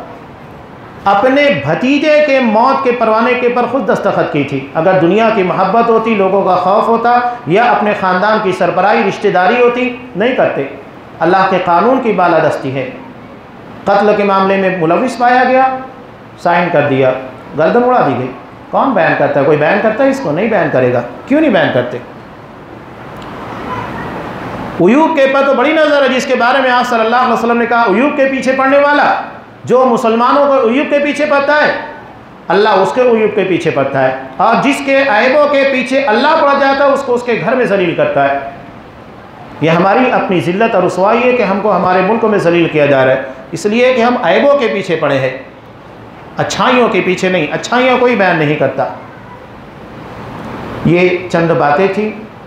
अपने भतीजे के मौत के परवाने के पर ख़ुद दस्तखत की थी। अगर दुनिया की मोहब्बत होती, लोगों का खौफ होता, या अपने ख़ानदान की सरबराही रिश्तेदारी होती, नहीं करते। अल्लाह के कानून की बालादस्ती है। कत्ल के मामले में मुलविस पाया गया, साइन कर दिया, गर्दन उड़ा दी गई। कौन बयान करता है? कोई बयान करता है? इसको नहीं बयान करेगा। क्यों नहीं बयान करते? उयूब के पर तो बड़ी नज़र है, जिसके बारे में आप सल्लल्लाहु अलैहि वसल्लम ने कहा, उयूब के पीछे पड़ने वाला, जो मुसलमानों को उयूब के पीछे पड़ता है, अल्लाह उसके उयूब के पीछे पड़ता है, और जिसके ऐबों के पीछे अल्लाह पड़ जाता है उसको उसके घर में जलील करता है। यह हमारी अपनी ज़िल्लत और रुसवाई है कि हमको हमारे मुल्क में जलील किया जा रहा है, इसलिए कि हम ऐबों के पीछे पड़े हैं, अच्छाइयों के पीछे नहीं। अच्छाइयाँ कोई बयान नहीं करता। ये चंद बातें थी।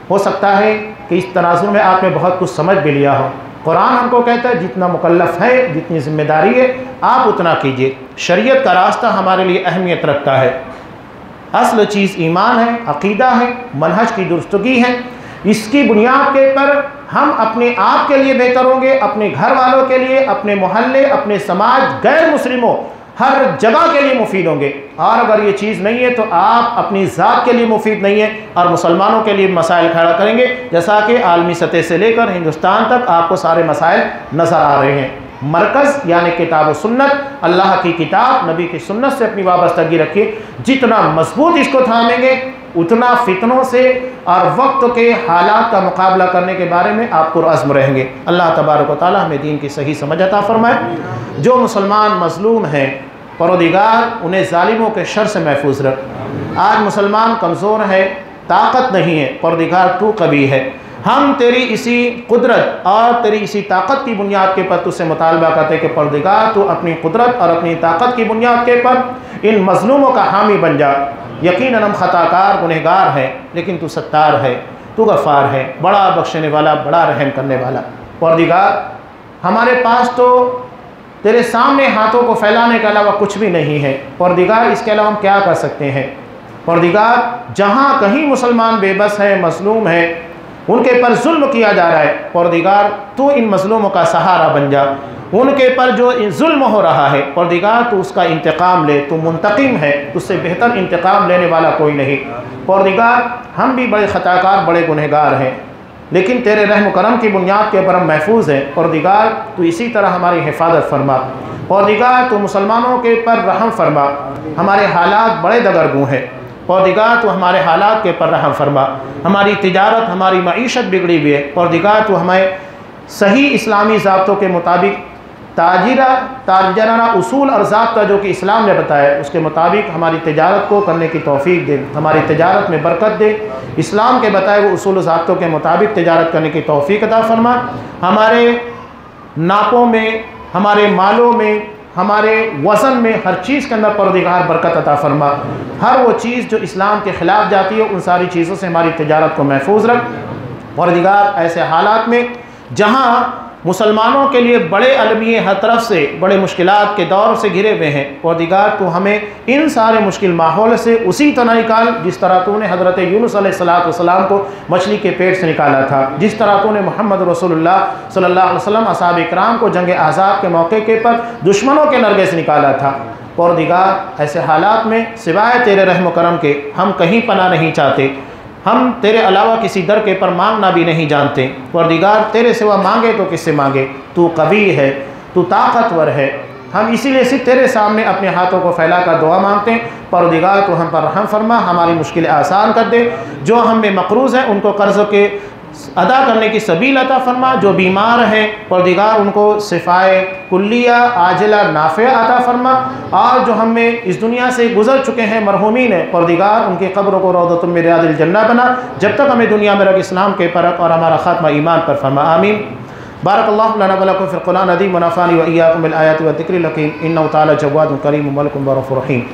हो सकता है कि इस तनाजुर में आपने बहुत कुछ समझ भी लिया हो। कुरान हमको कहता है जितना मुकल्लफ़ है, जितनी ज़िम्मेदारी है, आप उतना कीजिए। शरीयत का रास्ता हमारे लिए अहमियत रखता है। असल चीज़ ईमान है, अक़ीदा है, मनहज की दुरुस्तगी है। इसकी बुनियाद के पर हम अपने आप के लिए बेहतर होंगे, अपने घर वालों के लिए, अपने मोहल्ले, अपने समाज, गैर मुस्लिमों, हर जगह के लिए मुफीद होंगे। और अगर ये चीज़ नहीं है तो आप अपनी ज़ात के लिए मुफीद नहीं है और मुसलमानों के लिए मसाइल खड़ा करेंगे, जैसा कि आलमी सतह से लेकर हिंदुस्तान तक आपको सारे मसाइल नज़र आ रहे हैं। मरकज़ यानी किताब व सुन्नत, अल्लाह की किताब, नबी की सुन्नत से अपनी वाबस्तगी रखिए। जितना मजबूत इसको थामेंगे, उतना फितनों से और वक्त के हालात का मुकाबला करने के बारे में आप पुरअज़्म रहेंगे। अल्लाह तबारक व तआला हमें दीन की सही समझ अता फरमाए। जो मुसलमान मज़लूम हैं, परवरदिगार उन्हें ज़ालिमों के शर से महफूज रख। आज मुसलमान कमज़ोर है, ताकत नहीं है, परवरदिगार तू कवी है। हम तेरी इसी कुदरत और तेरी इसी ताकत की बुनियाद के पर तुझसे मुतालबा करते कि परवरदिगार तू अपनी कुदरत और अपनी ताकत की बुनियाद के पर इन मज़लूमों का हामी बन जा। यकीनन हम ख़ताकार गुनहगार हैं, लेकिन तू सत्तार है, तू गफ़ार है, बड़ा बख्शने वाला, बड़ा रहम करने वाला। परवरदिगार हमारे पास तो तेरे सामने हाथों को फैलाने के अलावा कुछ भी नहीं है। परवरदिगार इसके अलावा हम क्या कर सकते हैं? परवरदिगार जहाँ कहीं मुसलमान बेबस है, मज़लूम है, उनके पर जुल्म किया जा रहा है, परवरदिगार तू इन मज़लूमों का सहारा बन जा। उनके पर जो जुल्म हो रहा है, परवरदिगार तू उसका इंतकाम ले, तू मुंतकिम है, उससे बेहतर इंतकाम लेने वाला कोई नहीं। परवरदिगार हम भी बड़े ख़ताकार, बड़े गुनहगार हैं, लेकिन तेरे रहम करम की बुनियाद के ऊपर हम महफूज हैं। परवरदिगार तू इसी तरह हमारी हिफाजत फरमा। परवरदिगार तू मुसलमानों के पर रहम फरमा। हमारे हालात बड़े दगरगू हैं, परवरदिगार तू हमारे हालात के पर रहम फरमा। हमारी तिजारत, हमारी मईशत बिगड़ी हुई है, परवरदिगार तू हमें सही इस्लामी ज़ाब्तों के मुताबिक ताजराना उसूल और ज़ाब्ता जो कि इस्लाम ने बताया, उसके मुताबिक हमारी तिजारत को करने की तौफीक दे, हमारी तिजारत में बरकत दे। इस्लाम के बताए वो उसूल ज़ाब्तों के मुताबिक तिजारत करने की तौफीक अता फरमा। हमारे नापों में, हमारे मालों में, हमारे वज़न में, हर चीज़ के अंदर परवरदिगार बरकत अता फरमा। हर वो चीज़ जो इस्लाम के ख़िलाफ़ जाती है, उन सारी चीज़ों से हमारी तिजारत को महफूज रख। परवरदिगार ऐसे हालात में जहाँ मुसलमानों के लिए बड़े अलमिये हर तरफ से बड़े मुश्किलात के दौर से घिरे हुए हैं, परवरदिगार तू हमें इन सारे मुश्किल माहौल से उसी तरह निकाल जिस तरह तूने हज़रत यूनुस अलैहिस्सलाम को मछली के पेट से निकाला था, जिस तरह तूने मोहम्मद रसूलुल्लाह सल्लल्लाहु अलैहि वसल्लम असहाब इकराम को जंग अहज़ाब के मौके के पर दुश्मनों के नरगे से निकाला था। परवरदिगार ऐसे हालात में सिवाय तेरे रहम करम के हम कहीं पनाह नहीं चाहते, हम तेरे अलावा किसी दर के पर मांगना भी नहीं जानते। परवरदिगार तेरे सिवा मांगे तो किससे मांगे? तू कवी है, तू ताकतवर है। हम इसीलिए सिर्फ तेरे सामने अपने हाथों को फैलाकर दुआ मांगते हैं। परवरदिगार तू हम पर रहम फरमा, हमारी मुश्किलें आसान कर दे। जो हम में मकरूज़ हैं उनको कर्ज़ के अदा करने की सबील अता फरमा। जो बीमार हैं परवरदिगार उनको शिफाए कुल्लिया आजिला नाफ़िया अता फरमा। और जो हम में इस दुनिया से गुजर चुके हैं मरहूमीन है, परवरदिगार उनकी कब्रों को रौदतुम मिन रियादिल जन्नह बना। जब तक हमें दुनिया में रख इस्लाम के परक और हमारा ख़ात्मा ईमान पर फरमा। आमीन। बारकल्लाहु लना व लकुम फ़िल क़ुरआन अज़ीम व नफ़अनी व इय्याकुम बिल आयाति व ज़िक्रिल हकीम इन्नहु तआला जव्वादुन करीमुन मलिकुन रऊफ़ुर रहीम।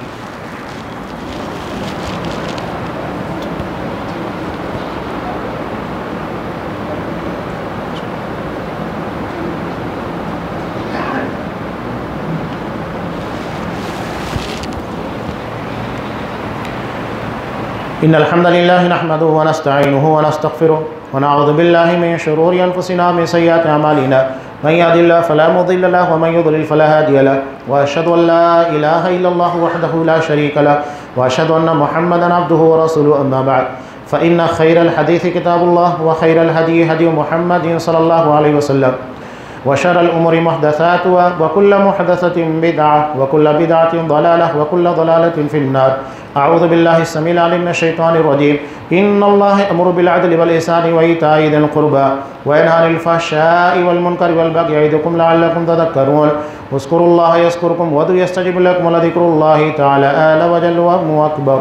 इन्नल हम्दुलिल्लाहि नहमदुहु व नस्तईनुहु व नस्तगफिरुह व नऊज़ु बिल्लाहि मिन शुरूरि अनफुसिना व मिन सय्यिआति अमालिना मन यहदिल्लाहु फला मुदिल्ल लहु व मन युद्लिल फला हादिय लहु व अशहदु अन ला इलाहा इल्लल्लाहु वहदहु ला शरीका लहु व अशहदु अन्न मुहम्मदन अब्दुहु व रसूलुहु अम्मा बअद फ़इन्न खैरल हदीस किताबुल्लाह व खैरल हदी हदी मुहम्मदिन सल्लल्लाहु अलैहि वसल्लम व शर्रल उमूरि मुहदसातुहा व कुल्लु मुहदसतिन बिदअह व कुल्लु बिदअतिन ज़लालह व कुल्लु ज़लालतिन फिन्नार। अऊज़ु बिल्लाहि स्समीइल अलीम मिनश शैतानिर रजीम। इन्नल्लाह यअमुरु बिल अदलि वल इहसानि व ईताइ ज़िल क़ुर्बा व यनहा अनिल फ़हशाइ वल मुनकरि वल बग़यि यइज़ुकुम लअल्लकुम तज़क्करून। उज़्कुरुल्लाह यज़्कुरुकुम वद'ऊहु यस्तजिब लकुम व लज़िक्रुल्लाहि तआला अअला व जल्ला व अकबर।